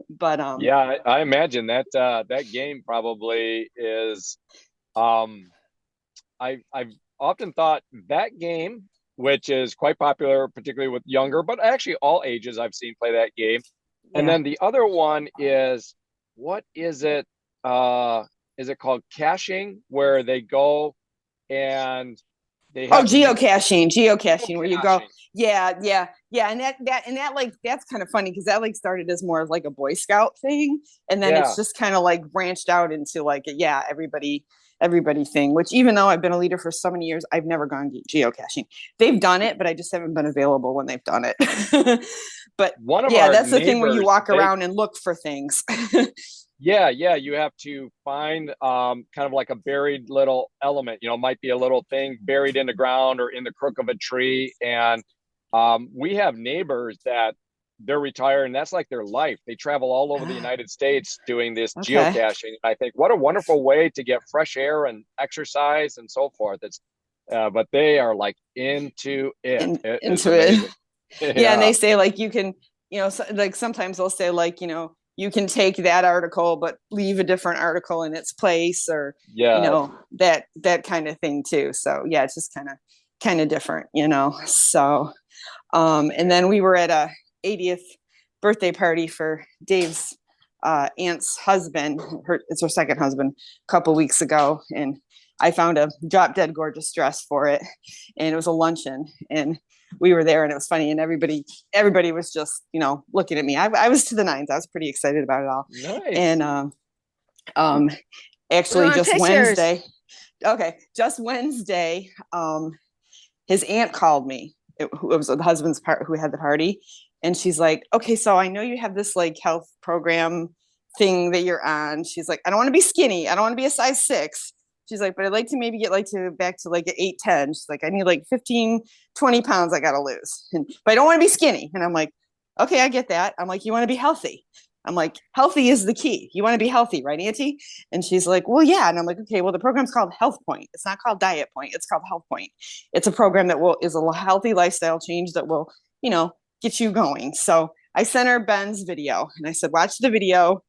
Speaker 6: but
Speaker 1: yeah, I imagine that game probably is. I've often thought that game, which is quite popular, particularly with younger, but actually all ages I've seen play that game. Yeah. And then the other one is, what is it? Is it called caching, where they go and they have
Speaker 6: geocaching, where you go, yeah, and that's kind of funny because that like started as more of like a Boy Scout thing, and then it's just kind of like branched out into like everybody thing, which even though I've been a leader for so many years, I've never gone geocaching. They've done it, but I just haven't been available when they've done it. But that's the thing where you walk around and look for things.
Speaker 1: Yeah, you have to find kind of like a buried little element, might be a little thing buried in the ground or in the crook of a tree. And we have neighbors that they're retired and that's like their life. They travel all over the United States doing this geocaching. And I think what a wonderful way to get fresh air and exercise and so forth. But they are like into it.
Speaker 6: Into it. Yeah. And they say like you can, like sometimes they'll say like, you can take that article, but leave a different article in its place, or that kind of thing too. So yeah, it's just kind of different, So, and then we were at a 80th birthday party for Dave's aunt's husband. It's her second husband, a couple weeks ago, and I found a drop dead gorgeous dress for it, and it was a luncheon, and we were there and it was funny, and everybody was just, looking at me. I was to the nines. I was pretty excited about it all.
Speaker 1: Nice.
Speaker 6: And actually just Wednesday, Okay, just Wednesday, his aunt called me. It was the husband's part who had the party, and she's like, "Okay, so I know you have this like health program thing that you're on." She's like, "I don't want to be skinny. I don't want to be a size 6." She's like, "But I'd like to maybe get like to back to like an 8, 10." She's like, "I need like 15, 20 pounds I gotta lose, but I don't want to be skinny." And I'm like, "Okay, I get that." I'm like, "You want to be healthy?" I'm like, "Healthy is the key. You want to be healthy, right, Auntie?" And she's like, "Well, yeah." And I'm like, "Okay, well, the program's called HealthPointe. It's not called DietPointe. It's called HealthPointe. It's a program that is a healthy lifestyle change that will, get you going." So I sent her Ben's video and I said, "Watch the video,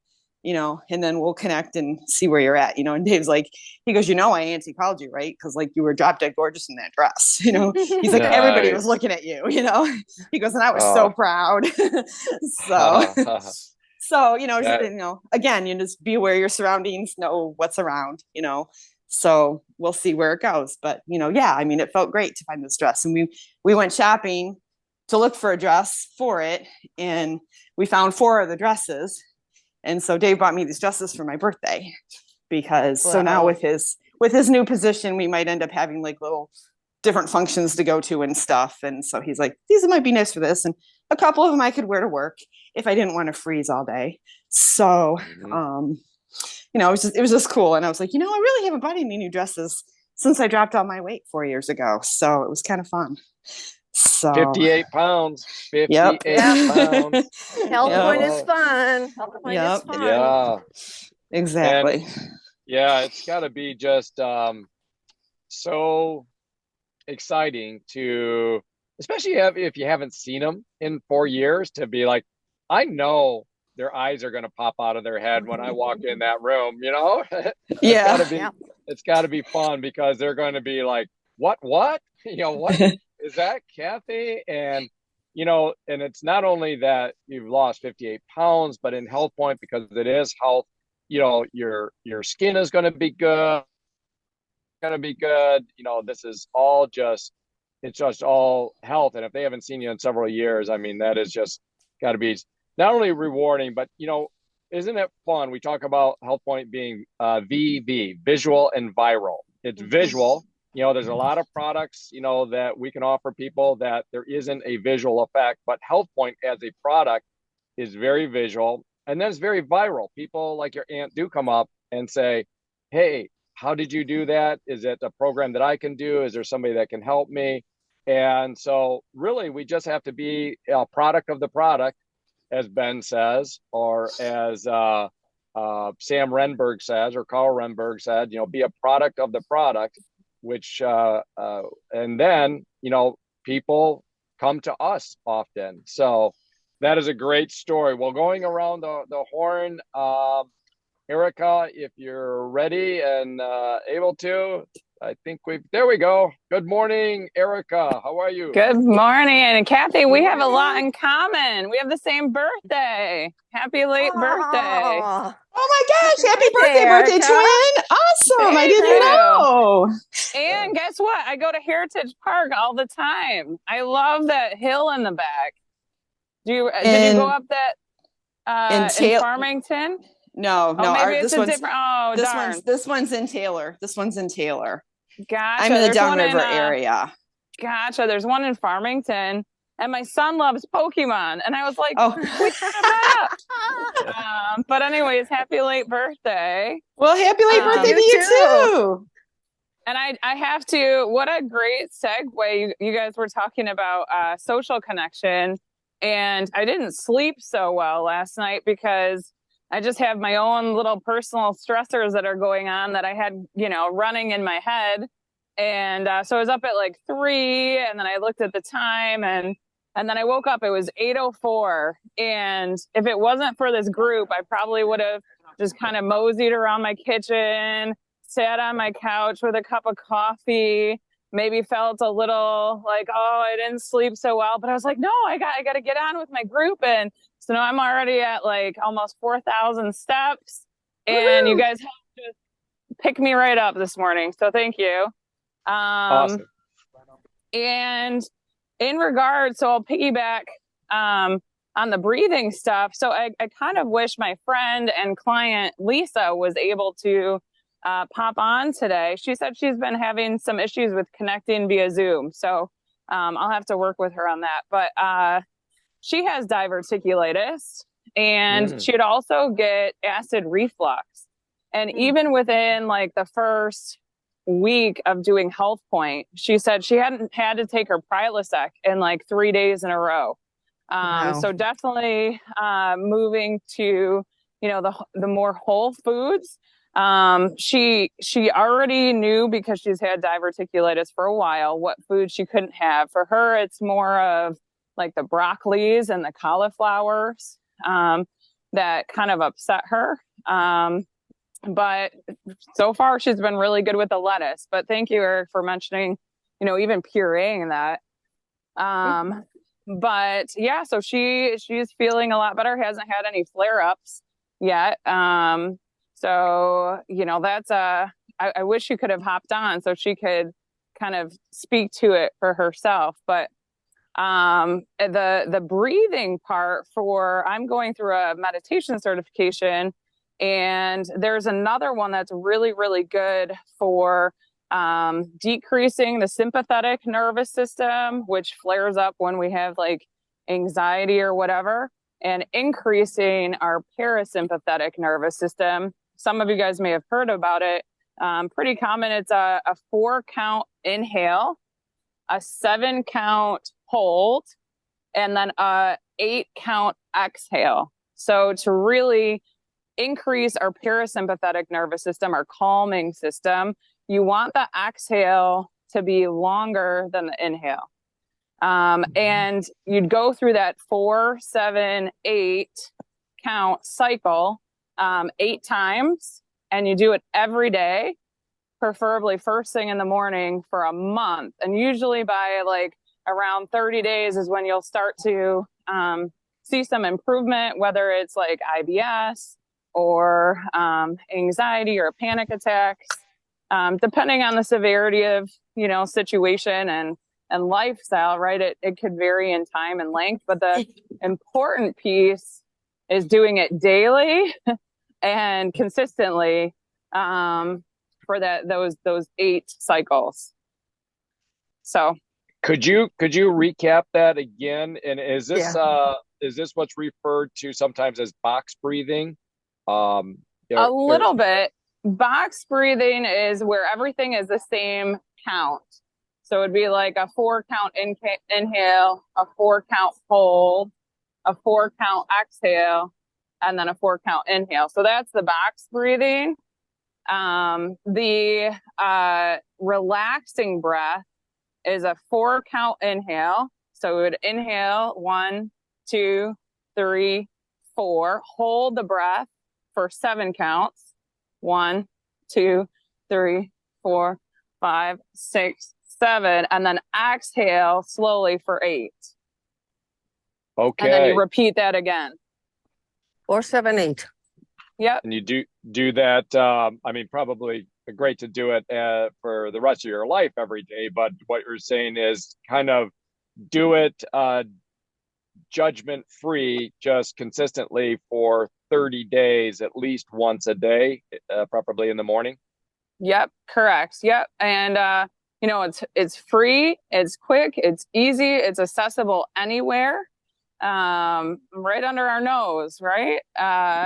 Speaker 6: and then we'll connect and see where you're at." And Dave's like, he goes, "I Auntie called you, right? Because like you were drop dead gorgeous in that dress." He's like, "Everybody was
Speaker 1: Nice.
Speaker 6: looking at you." He goes, "And I was so
Speaker 1: Oh.
Speaker 6: proud." So so,
Speaker 1: That,
Speaker 6: again, you just be aware of your surroundings, know what's around, so we'll see where it goes. But, yeah, I mean, it felt great to find this dress. And we went shopping to look for a dress for it. And we found 4 of the dresses. And so Dave bought me these dresses for my birthday because so now
Speaker 2: Wow.
Speaker 6: with his new position, we might end up having like little different functions to go to and stuff. And so he's like, "These might be nice for this." And a couple of them I could wear to work if I didn't want to freeze all day. So, it was just cool. And I was like, I really haven't bought any new dresses since I dropped all my weight 4 years ago. So it was kind of fun. So
Speaker 1: 58 pounds.
Speaker 6: Yep.
Speaker 1: 58 pounds.
Speaker 2: HealthPointe is
Speaker 1: Oh,
Speaker 2: fun. HealthPointe is
Speaker 6: Yep.
Speaker 2: fun.
Speaker 1: yeah.
Speaker 6: Exactly.
Speaker 1: And yeah, it's got to be just so exciting to, especially if you haven't seen them in 4 years, to be like, I know their eyes are going to pop out of their head when I walk in that room. It's got
Speaker 6: Yeah.
Speaker 1: to be,
Speaker 2: Yeah.
Speaker 1: it's got to be fun because they're going to be like, what, what is that, Kathy? And and it's not only that you've lost 58 pounds, but in HealthPointe, because it is health, your skin is going to be good. This is all it's just all health. And if they haven't seen you in several years, I mean, that is just got to be not only rewarding, but isn't it fun? We talk about HealthPointe being VV, visual and viral. It's visual. There's a lot of products, that we can offer people that there isn't a visual effect, but HealthPointe as a product is very visual. And then it's very viral. People like your aunt do come up and say, "Hey, how did you do that? Is it a program that I can do? Is there somebody that can help me?" And so really, we just have to be a product of the product, as Ben says, or as Sam Renberg says, or Carl Renberg said, be a product of the product, which, and then, people come to us often. So that is a great story. Well, going around the horn, Erica, if you're ready and able to, I think there we go. Good morning, Erica. How are you?
Speaker 7: Good morning. And Kathy, we have a lot in common. We have the same birthday. Happy late birthday.
Speaker 2: Aw.
Speaker 6: Oh my gosh, happy birthday,
Speaker 7: Erica.
Speaker 6: twin. Awesome. I
Speaker 7: Thank
Speaker 6: didn't
Speaker 7: you.
Speaker 6: know.
Speaker 7: And guess what? I go to Heritage Park all the time. I love that hill in the back. Did you go up that in Farmington?
Speaker 6: No,
Speaker 7: Oh, maybe
Speaker 6: this
Speaker 7: it's a
Speaker 6: one's
Speaker 7: different. Oh, darn.
Speaker 6: this one's in Taylor. This one's in Taylor.
Speaker 7: Gotcha.
Speaker 6: I'm in the
Speaker 7: There's one
Speaker 6: Downriver
Speaker 7: in,
Speaker 6: area.
Speaker 7: Gotcha. There's one in Farmington. And my son loves Pokemon. And I was like,
Speaker 6: Oh,
Speaker 7: we should have met up. But anyways, happy late birthday.
Speaker 6: well, happy late birthday to you too.
Speaker 7: And I have to, what a great segue. You guys were talking about social connection. And I didn't sleep so well last night because I just have my own little personal stressors that are going on that I had, running in my head. And so I was up at like 3, and then I looked at the time, and then I woke up. It was 8:04. And if it wasn't for this group, I probably would have just kind of moseyed around my kitchen, sat on my couch with a cup of coffee, maybe felt a little like, oh, I didn't sleep so well. But I was like, no, I got to get on with my group. And so now I'm already at like almost 4,000 steps. And you guys helped just pick me right up this morning. So thank you.
Speaker 1: Awesome.
Speaker 7: And in regard, so I'll piggyback on the breathing stuff. So I kind of wish my friend and client Lisa was able to pop on today. She said she's been having some issues with connecting via Zoom. So I'll have to work with her on that. But she has diverticulitis, and she'd also get acid reflux. And even within like the first week of doing HealthPointe, she said she hadn't had to take her Prilosec in like 3 days in a row.
Speaker 2: Wow.
Speaker 7: So definitely moving to, you know, the more whole foods. She already knew, because she's had diverticulitis for a while, what foods she couldn't have. For her, it's more of like the broccolis and the cauliflowers that kind of upset her. But so far she's been really good with the lettuce. But thank you, Eric, for mentioning, you know, even pureeing that. But yeah, so she's feeling a lot better, hasn't had any flare-ups yet. So, you know, that's I wish she could have hopped on so she could kind of speak to it for herself. But the breathing part, for I'm going through a meditation certification, and there's another one that's really, really good for decreasing the sympathetic nervous system, which flares up when we have like anxiety or whatever, and increasing our parasympathetic nervous system. Some of you guys may have heard about it. Pretty common. It's a 4-count inhale, a 7-count hold, and then a 8-count exhale. So to really increase our parasympathetic nervous system, our calming system, you want the exhale to be longer than the inhale. And you'd go through that 4, 7, 8 count cycle 8 times, and you do it every day, preferably first thing in the morning, for a month. And usually by like around 30 days is when you'll start to see some improvement, whether it's like IBS or anxiety or panic attacks, depending on the severity of, you know, situation and lifestyle, right? It could vary in time and length, but the important piece is doing it daily and consistently for those 8 cycles. So
Speaker 1: could you recap that again? And is this what's referred to sometimes as box breathing?
Speaker 7: A little bit. Box breathing is where everything is the same count. So it'd be like a 4-count inhale, a 4-count hold, a 4-count exhale, and then a 4-count inhale. So that's the box breathing. The relaxing breath is a 4-count inhale. So we would inhale 1, 2, 3, 4. Hold the breath for 7 counts. 1, 2, 3, 4, 5, 6, 7, and then exhale slowly for 8.
Speaker 1: Okay.
Speaker 7: And then you repeat that again.
Speaker 2: 4, 7, 8.
Speaker 7: Yep.
Speaker 1: And you do that. I mean, probably great to do it for the rest of your life every day. But what you're saying is kind of do it judgment free, just consistently for 30 days, at least once a day, preferably in the morning.
Speaker 7: Yep. Correct. Yep. And you know, it's free, it's quick, it's easy, it's accessible anywhere, right under our nose, right?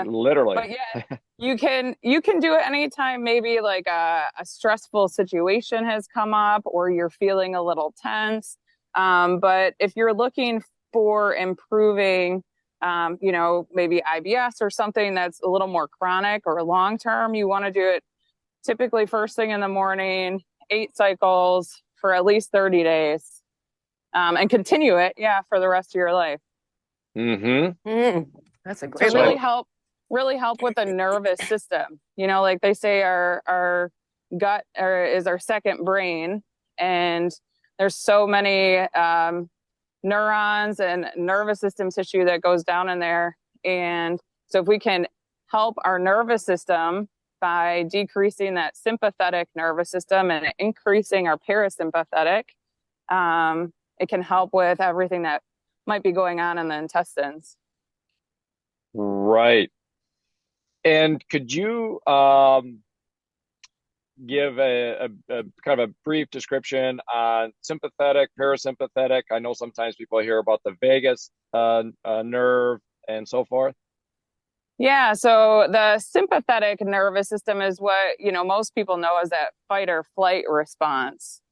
Speaker 1: Literally.
Speaker 7: But yeah, you can do it anytime. Maybe like a stressful situation has come up, or you're feeling a little tense. But if you're looking for improving, you know, maybe IBS or something that's a little more chronic or long term, you want to do it typically first thing in the morning, 8 cycles for at least 30 days, and continue it, for the rest of your life.
Speaker 2: That's a great
Speaker 7: to really help with the nervous system. You know, like they say, our gut is our second brain, and there's so many neurons and nervous system tissue that goes down in there. And so if we can help our nervous system by decreasing that sympathetic nervous system and increasing our parasympathetic, it can help with everything that might be going on in the intestines.
Speaker 1: Right. And could you give a kind of a brief description on sympathetic, parasympathetic? I know sometimes people hear about the vagus nerve and so forth.
Speaker 7: Yeah, so the sympathetic nervous system is what, most people know as that fight or flight response.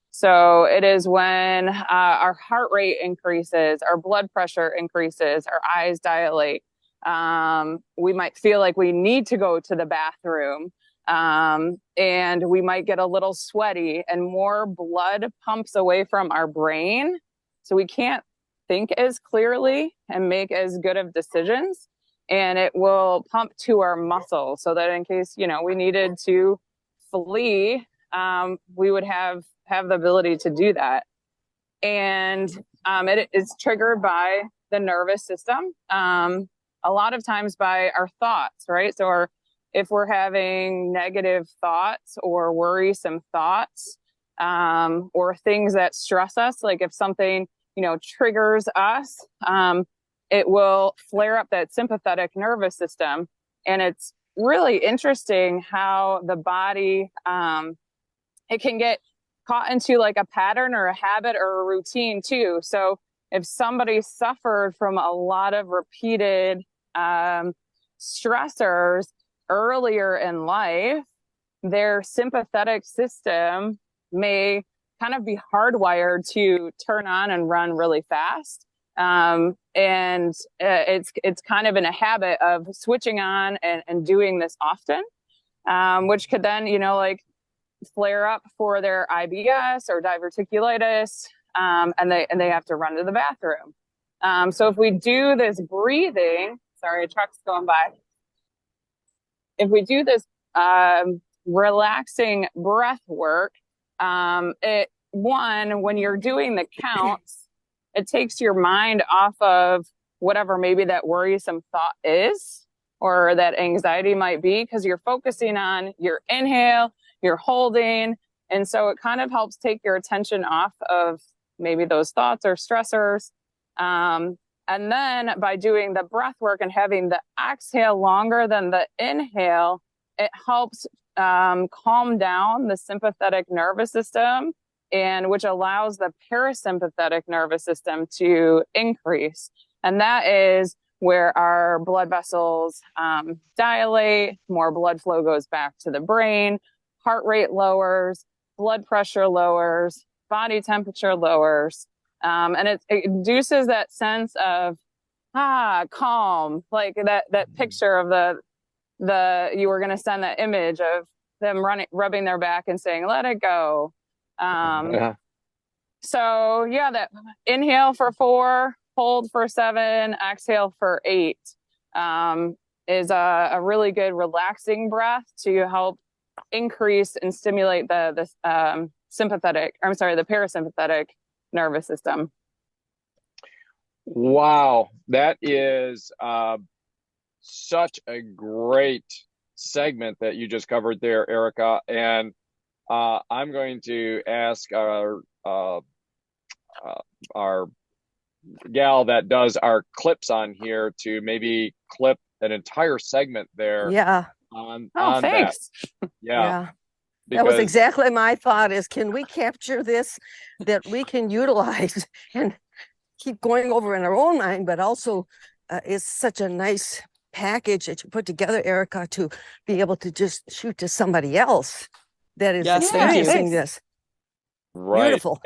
Speaker 7: So it is when our heart rate increases, our blood pressure increases, our eyes dilate. We might feel like we need to go to the bathroom, and we might get a little sweaty, and more blood pumps away from our brain. So we can't think as clearly and make as good of decisions. And it will pump to our muscles so that in case, we needed to flee, we would have the ability to do that. And it is triggered by the nervous system, a lot of times by our thoughts, right? So if we're having negative thoughts or worrisome thoughts, or things that stress us, like if something, triggers us, it will flare up that sympathetic nervous system. And it's really interesting how the body, it can get caught into like a pattern or a habit or a routine too. So if somebody suffered from a lot of repeated stressors earlier in life, their sympathetic system may kind of be hardwired to turn on and run really fast. And it's kind of in a habit of switching on and doing this often, which could then, like flare up for their IBS or diverticulitis, and they have to run to the bathroom. So if we do this breathing, sorry, a truck's going by. If we do this relaxing breath work, when you're doing the counts, it takes your mind off of whatever maybe that worrisome thought is or that anxiety might be, because you're focusing on your inhale, you're holding. And so it kind of helps take your attention off of maybe those thoughts or stressors. And then by doing the breath work and having the exhale longer than the inhale, it helps calm down the sympathetic nervous system, and which allows the parasympathetic nervous system to increase. And that is where our blood vessels dilate, more blood flow goes back to the brain, heart rate lowers, blood pressure lowers, body temperature lowers. And it induces that sense of, calm, like that picture of you were going to send that image of them rubbing their back and saying, let it go. So yeah, that inhale for 4, hold for 7, exhale for 8, is a really good relaxing breath to help increase and stimulate the parasympathetic nervous system.
Speaker 1: Wow, that is such a great segment that you just covered there, Erica. And I'm going to ask our gal that does our clips on here to maybe clip an entire segment there.
Speaker 2: Yeah.
Speaker 1: On
Speaker 7: thanks.
Speaker 1: that. Yeah.
Speaker 2: That was exactly my thought, is can we capture this that we can utilize and keep going over in our own mind, but also is such a nice package that you put together, Erica, to be able to just shoot to somebody else that is experiencing this.
Speaker 1: Right.
Speaker 2: Beautiful.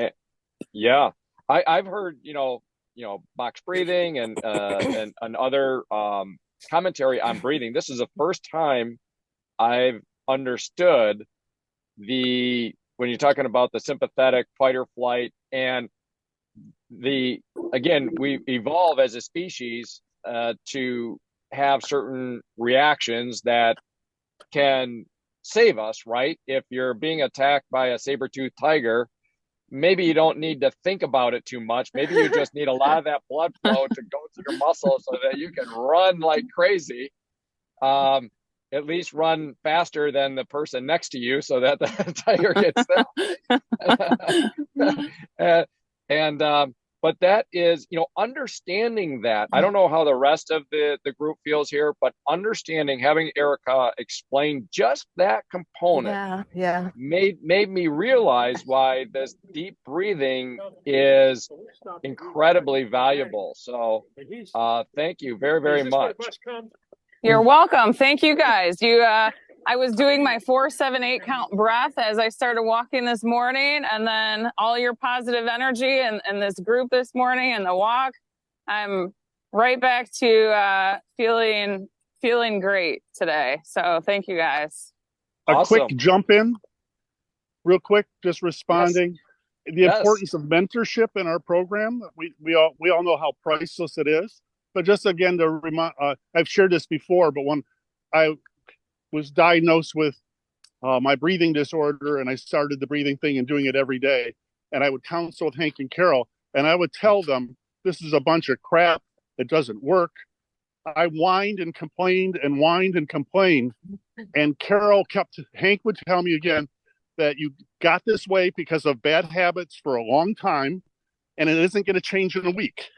Speaker 1: Yeah. I've heard, box breathing and other commentary on breathing. This is the first time I've understood when you're talking about the sympathetic fight or flight, and again, we evolve as a species to have certain reactions that can save us, right? If you're being attacked by a saber-toothed tiger, maybe you don't need to think about it too much. Maybe you just need a lot of that blood flow to go to your muscles so that you can run like crazy. At least run faster than the person next to you so that the tiger gets them. but that is, understanding that. I don't know how the rest of the group feels here, but understanding, having Erica explain just that component
Speaker 2: Yeah.
Speaker 1: made me realize why this deep breathing is incredibly valuable. So thank you very, very much.
Speaker 7: You're welcome. Thank you guys. I was doing my 4-7-8 count breath as I started walking this morning, and then all your positive energy and this group this morning and the walk. I'm right back to feeling great today. So thank you guys.
Speaker 5: A
Speaker 1: Awesome.
Speaker 5: quick jump in, real quick, just responding. Yes. The importance of mentorship in our program. We all know how priceless it is. But just again to remind, I've shared this before, but when I was diagnosed with my breathing disorder, and I started the breathing thing and doing it every day, and I would counsel with Hank and Carol, and I would tell them, this is a bunch of crap. It doesn't work. I whined and complained and whined and complained. And Hank would tell me again that you got this way because of bad habits for a long time, and it isn't going to change in a week.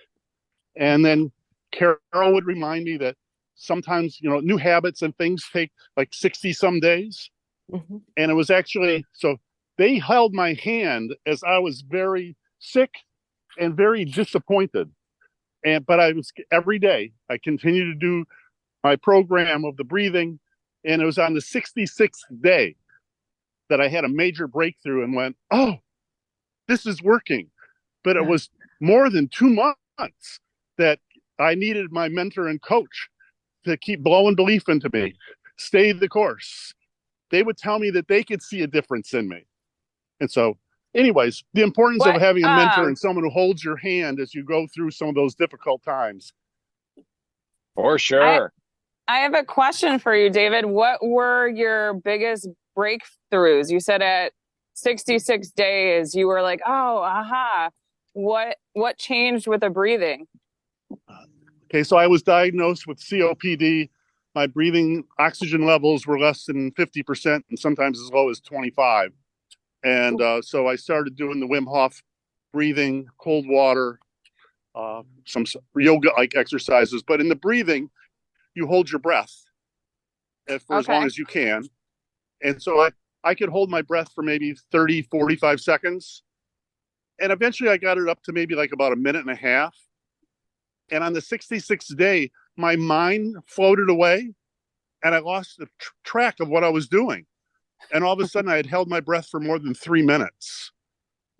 Speaker 5: And then Carol would remind me that sometimes, new habits and things take like 60 some days. Mm-hmm. And it was actually, so they held my hand as I was very sick and very disappointed. But I was every day, I continued to do my program of the breathing. And it was on the 66th day that I had a major breakthrough and went, oh, this is working. But it was more than 2 months that I needed my mentor and coach to keep blowing belief into me, stay the course. They would tell me that they could see a difference in me. And so, anyways, the importance of having a mentor and someone who holds your hand as you go through some of those difficult times.
Speaker 1: For sure.
Speaker 7: I have a question for you, David. What were your biggest breakthroughs? You said at 66 days, you were like, oh, aha. What changed with the breathing?
Speaker 5: Okay, so I was diagnosed with COPD. My breathing oxygen levels were less than 50% and sometimes as low as 25. And so I started doing the Wim Hof breathing, cold water, some yoga-like exercises. But in the breathing, you hold your breath for as long as you can. And so I could hold my breath for maybe 30, 45 seconds. And eventually I got it up to maybe like about a minute and a half. And on the 66th day, my mind floated away and I lost the track of what I was doing. And all of a sudden I had held my breath for more than 3 minutes.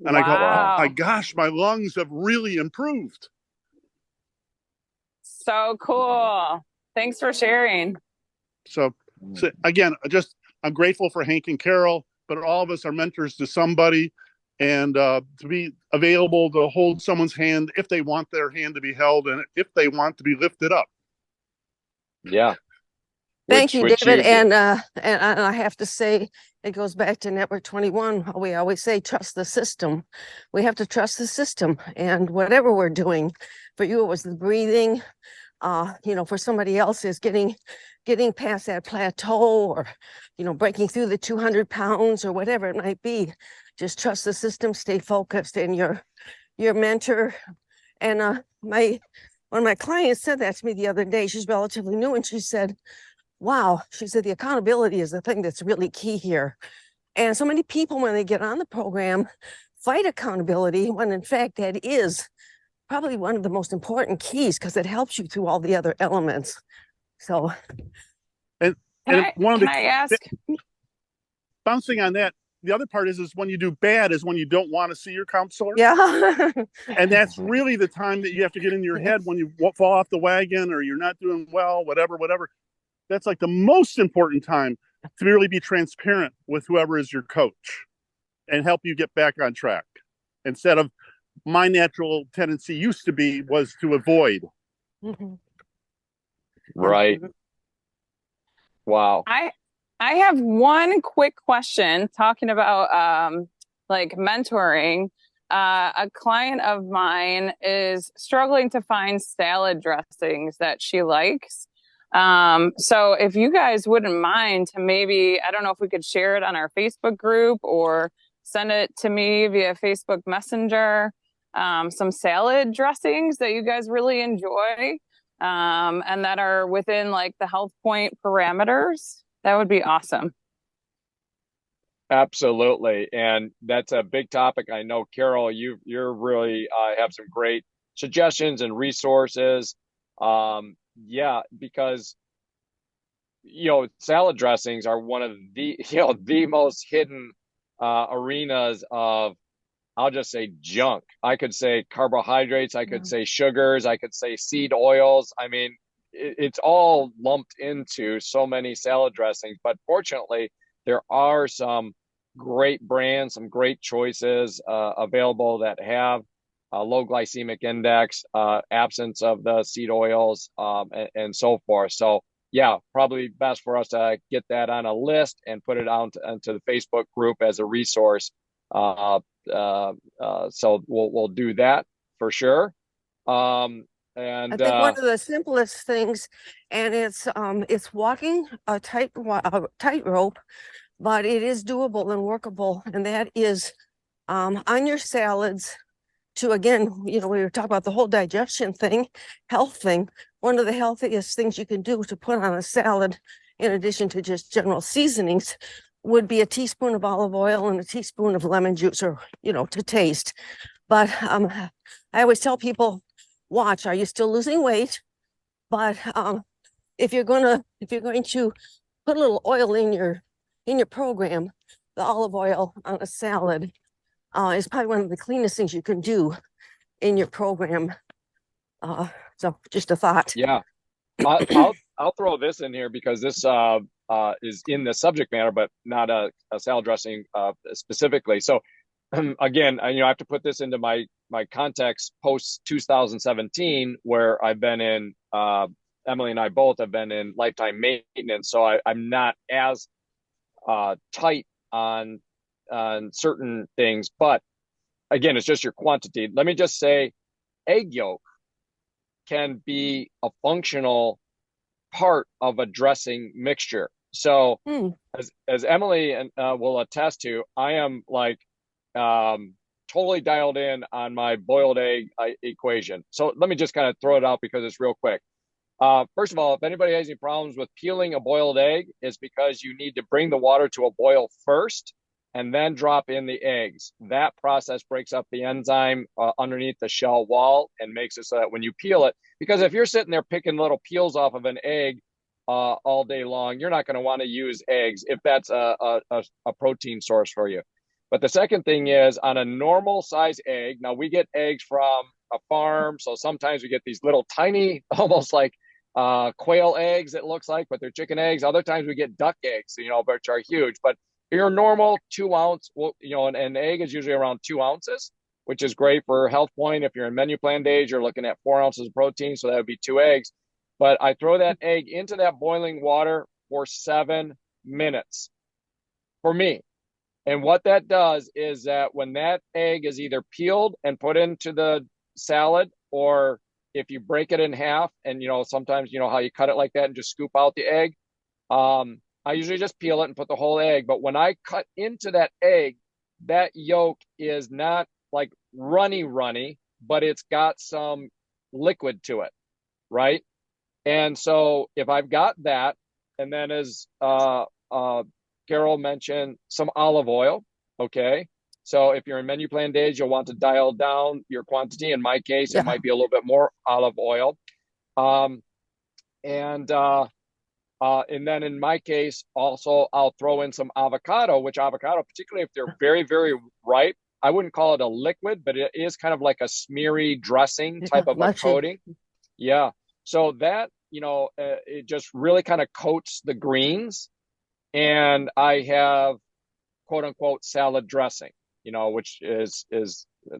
Speaker 5: And I go, oh my gosh, my lungs have really improved.
Speaker 7: So cool. Thanks for sharing.
Speaker 5: So again, I'm grateful for Hank and Carol, but all of us are mentors to somebody, and to be available to hold someone's hand if they want their hand to be held and if they want to be lifted up.
Speaker 1: Yeah.
Speaker 2: Thank you, David. And I have to say, it goes back to Network 21. We always say, trust the system. We have to trust the system. And whatever we're doing, for you, it was the breathing. For somebody else is getting past that plateau, or, breaking through the 200 pounds or whatever it might be. Just trust the system, stay focused, and your mentor. And one of my clients said that to me the other day. She's relatively new, and she said, wow, she said, the accountability is the thing that's really key here. And so many people, when they get on the program, fight accountability, when in fact that is probably one of the most important keys, because it helps you through all the other elements. So,
Speaker 5: can I
Speaker 7: ask?
Speaker 5: Bouncing on that, the other part is when you do bad is when you don't want to see your counselor.
Speaker 2: Yeah. And
Speaker 5: that's really the time that you have to get in your head when you fall off the wagon or you're not doing well, whatever. That's like the most important time to really be transparent with whoever is your coach and help you get back on track. Instead of my natural tendency was to avoid.
Speaker 2: Mm-hmm.
Speaker 1: Right. Wow.
Speaker 7: I have one quick question talking about mentoring. A client of mine is struggling to find salad dressings that she likes. So if you guys wouldn't mind to maybe, I don't know if we could share it on our Facebook group or send it to me via Facebook Messenger. some salad dressings that you guys really enjoy, and that are within like the HealthPointe parameters, that would be awesome.
Speaker 1: Absolutely. And that's a big topic. I know, Carol, you're really have some great suggestions and resources. Yeah, because salad dressings are one of the the most hidden arenas of, I'll just say, junk. I could say carbohydrates, I could say sugars, I could say seed oils. I mean, it's all lumped into so many salad dressings, but fortunately there are some great brands, some great choices available that have a low glycemic index, absence of the seed oils, and so forth. So yeah, probably best for us to get that on a list and put it onto the Facebook group as a resource. So we'll do that for sure. And
Speaker 2: I think one of the simplest things, and it's walking a tightrope, but it is doable and workable, and that is on your salads. To again, we were talking about the whole digestion thing, health thing. One of the healthiest things you can do to put on a salad, in addition to just general seasonings, would be a teaspoon of olive oil and a teaspoon of lemon juice, or to taste. But I always tell people, watch, are you still losing weight? But if you're going to put a little oil in your program, the olive oil on a salad is probably one of the cleanest things you can do in your program. So just a thought.
Speaker 1: Yeah, I'll throw this in here because this is in the subject matter, but not a salad dressing specifically. So again, I have to put this into my context post 2017, where I've been in. Emily and I both have been in lifetime maintenance, so I'm not as tight on certain things. But again, it's just your quantity. Let me just say, egg yolk can be a functional part of a dressing mixture. So as Emily will attest to, I am like totally dialed in on my boiled egg equation. So let me just kind of throw it out because it's real quick. First of all, if anybody has any problems with peeling a boiled egg, it's because you need to bring the water to a boil first and then drop in the eggs. That process breaks up the enzyme underneath the shell wall and makes it so that when you peel it, because if you're sitting there picking little peels off of an egg all day long, you're not going to want to use eggs if that's a protein source for you. But the second thing is, on a normal size egg, now we get eggs from a farm, so sometimes we get these little tiny, almost like quail eggs, it looks like, but they're chicken eggs. Other times we get duck eggs, which are huge. But your normal 2 ounce, an egg is usually around 2 ounces, which is great for HealthPointe. If you're in menu plan days, you're looking at 4 ounces of protein, so that would be 2 eggs. But I throw that egg into that boiling water for 7 minutes for me. And what that does is that when that egg is either peeled and put into the salad, or if you break it in half and, sometimes, how you cut it like that and just scoop out the egg. I usually just peel it and put the whole egg. But when I cut into that egg, that yolk is not like runny, but it's got some liquid to it, right? And so if I've got that, and then as Carol mentioned, some olive oil, okay? So if you're in menu plan days, you'll want to dial down your quantity. In my case, it might be a little bit more olive oil. And then in my case, also, I'll throw in some avocado, particularly if they're very, very ripe, I wouldn't call it a liquid, but it is kind of like a smeary dressing type of a coating. Yeah. So that, it just really kind of coats the greens. And I have quote unquote salad dressing, which is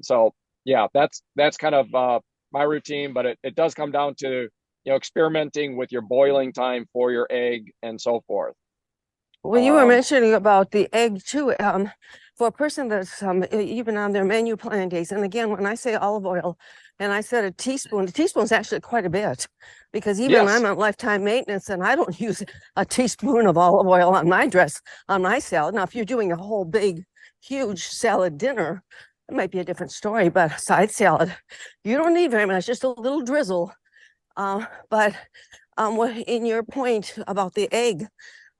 Speaker 1: so yeah, that's kind of my routine, but it does come down to, experimenting with your boiling time for your egg and so forth.
Speaker 2: Well, you were mentioning about the egg too. For a person that's even on their menu plan days, and again, when I say olive oil, and I said a teaspoon is actually quite a bit, because even I'm on lifetime maintenance, and I don't use a teaspoon of olive oil on my salad. Now, if you're doing a whole big, huge salad dinner, it might be a different story, but side salad, you don't need very much, just a little drizzle. But in your point about the egg,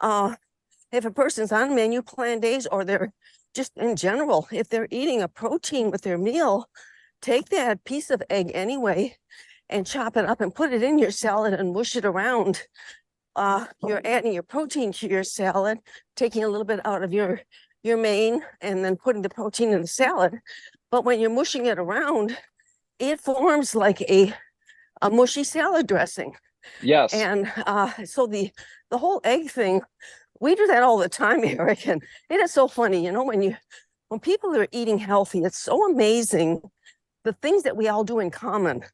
Speaker 2: if a person's on menu plan days or they're just in general, if they're eating a protein with their meal, take that piece of egg anyway and chop it up and put it in your salad and mush it around. You're adding your protein to your salad, taking a little bit out of your main and then putting the protein in the salad. But when you're mushing it around, it forms like a mushy salad dressing.
Speaker 1: Yes.
Speaker 2: And so the whole egg thing, we do that all the time, Eric. And it is so funny, when people are eating healthy, it's so amazing the things that we all do in common.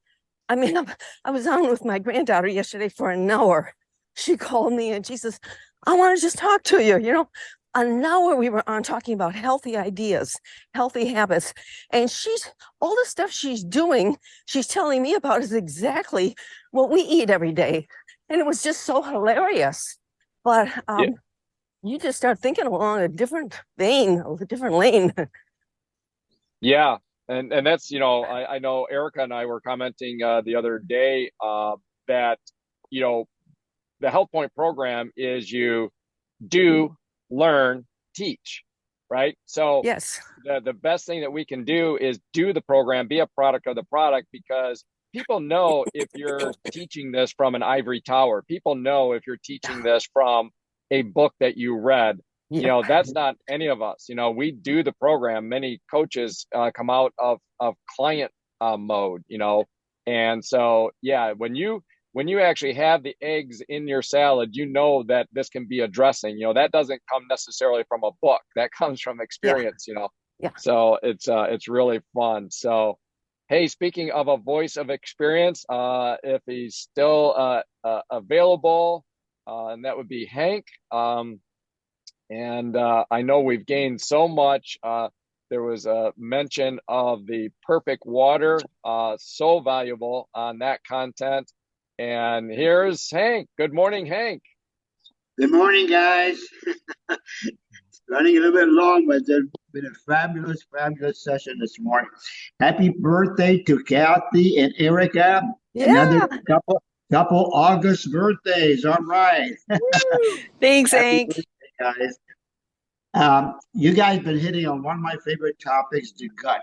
Speaker 2: I mean, I was on with my granddaughter yesterday for an hour. She called me and she says, I want to just talk to you, an hour we were on talking about healthy ideas, healthy habits. And all the stuff she's doing, she's telling me about is exactly what we eat every day. And it was just so hilarious. But you just start thinking along a different vein, a different lane.
Speaker 1: Yeah. And that's, I know Erica and I were commenting the other day that, the HealthPointe program is you do, learn, teach, right? So
Speaker 2: yes,
Speaker 1: the best thing that we can do is do the program, be a product of the product, because people know if you're teaching this from an ivory tower. People know if you're teaching this from a book that you read.
Speaker 2: Yeah.
Speaker 1: That's not any of us. We do the program. Many coaches come out of client mode, and so, yeah, when you actually have the eggs in your salad, that this can be a dressing. That doesn't come necessarily from a book. That comes from experience,
Speaker 2: Yeah.
Speaker 1: So it's really fun. So, hey, speaking of a voice of experience, if he's still available, and that would be Hank. And I know we've gained so much. There was a mention of the perfect water, so valuable on that content. And here's Hank. Good morning, Hank.
Speaker 8: Good morning, guys. Running a little bit long, but it's been a fabulous, fabulous session this morning. Happy birthday to Kathy and Erica.
Speaker 2: Yeah.
Speaker 8: Another couple August birthdays. All right.
Speaker 6: Thanks,
Speaker 8: Happy
Speaker 6: Hank.
Speaker 8: birthday, guys. You guys been hitting on one of my favorite topics, the gut.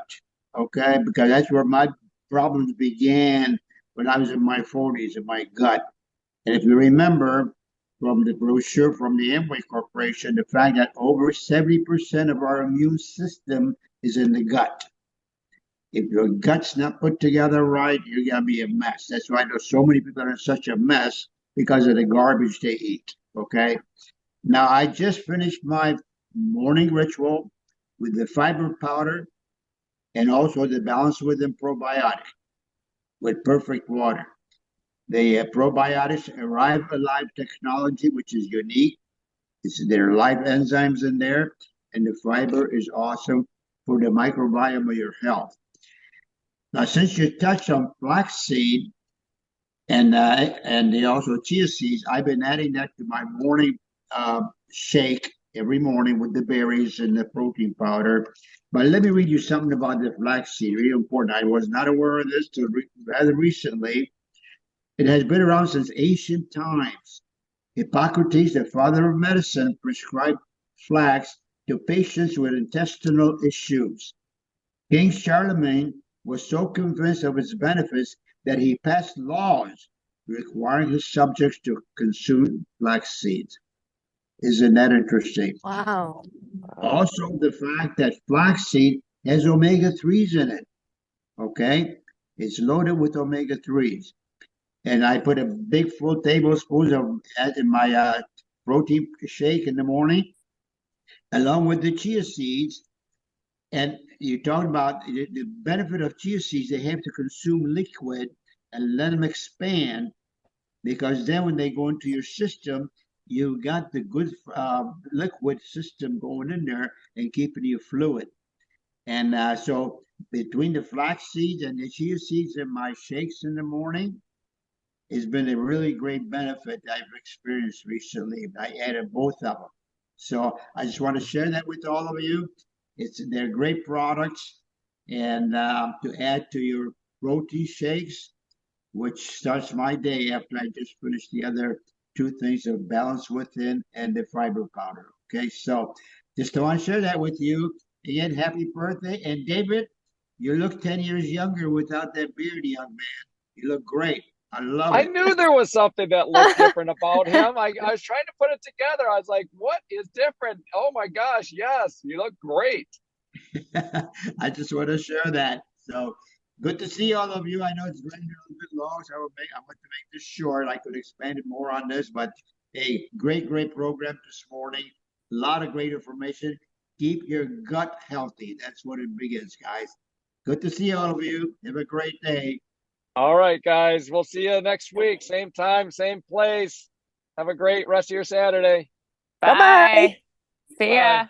Speaker 8: Okay, because that's where my problems began when I was in my 40s, in my gut. And if you remember from the brochure from the Amway Corporation, the fact that over 70% of our immune system is in the gut. If your gut's not put together right, you're going to be a mess. That's why there's so many people that are in such a mess because of the garbage they eat. Okay. Now, I just finished my morning ritual with the fiber powder and also the Balance Within probiotic with perfect water. The probiotics arrive alive technology, which is unique. There are live enzymes in there, and the fiber is awesome for the microbiome of your health. Now, since you touched on flaxseed and also chia seeds, I've been adding that to my morning shake every morning with the berries and the protein powder. But let me read you something about the flaxseed. Really important. I was not aware of this till rather recently. It has been around since ancient times. Hippocrates, the father of medicine, prescribed flax to patients with intestinal issues. King Charlemagne was so convinced of its benefits that he passed laws requiring his subjects to consume flax seeds. Isn't that interesting?
Speaker 2: Wow.
Speaker 8: Also, the fact that flaxseed has omega-3s in it. Okay? It's loaded with omega-3s. And I put a big full tablespoon of that in my protein shake in the morning, along with the chia seeds. And you talk about the benefit of chia seeds. They have to consume liquid and let them expand, because then when they go into your system, you got the good liquid system going in there and keeping you fluid. And so between the flax seeds and the chia seeds in my shakes in the morning, it's been a really great benefit I've experienced recently. I added both of them. So I just want to share that with all of you. They're great products. and to add to your protein shakes, which starts my day after I just finished the other two things of balance within and the fiber powder. Okay, so just want to share that with you. Again, happy birthday. And David, you look 10 years younger without that beard, young man. You look great. I love
Speaker 1: I
Speaker 8: it.
Speaker 1: knew there was something that looked different about him. I was trying to put it together. I was like, what is different? Oh my gosh, yes, you look great.
Speaker 8: I just want to share that. So good to see all of you. I know it's running a little bit long, so I want to make this short. I could expand it more on this, but hey, great program this morning. A lot of great information. Keep your gut healthy. That's what it begins, guys. Good to see all of you. Have a great day.
Speaker 1: All right, guys, we'll see you next week. Same time, same place. Have a great rest of your Saturday.
Speaker 2: Bye-bye.
Speaker 7: See
Speaker 1: Bye.
Speaker 7: ya.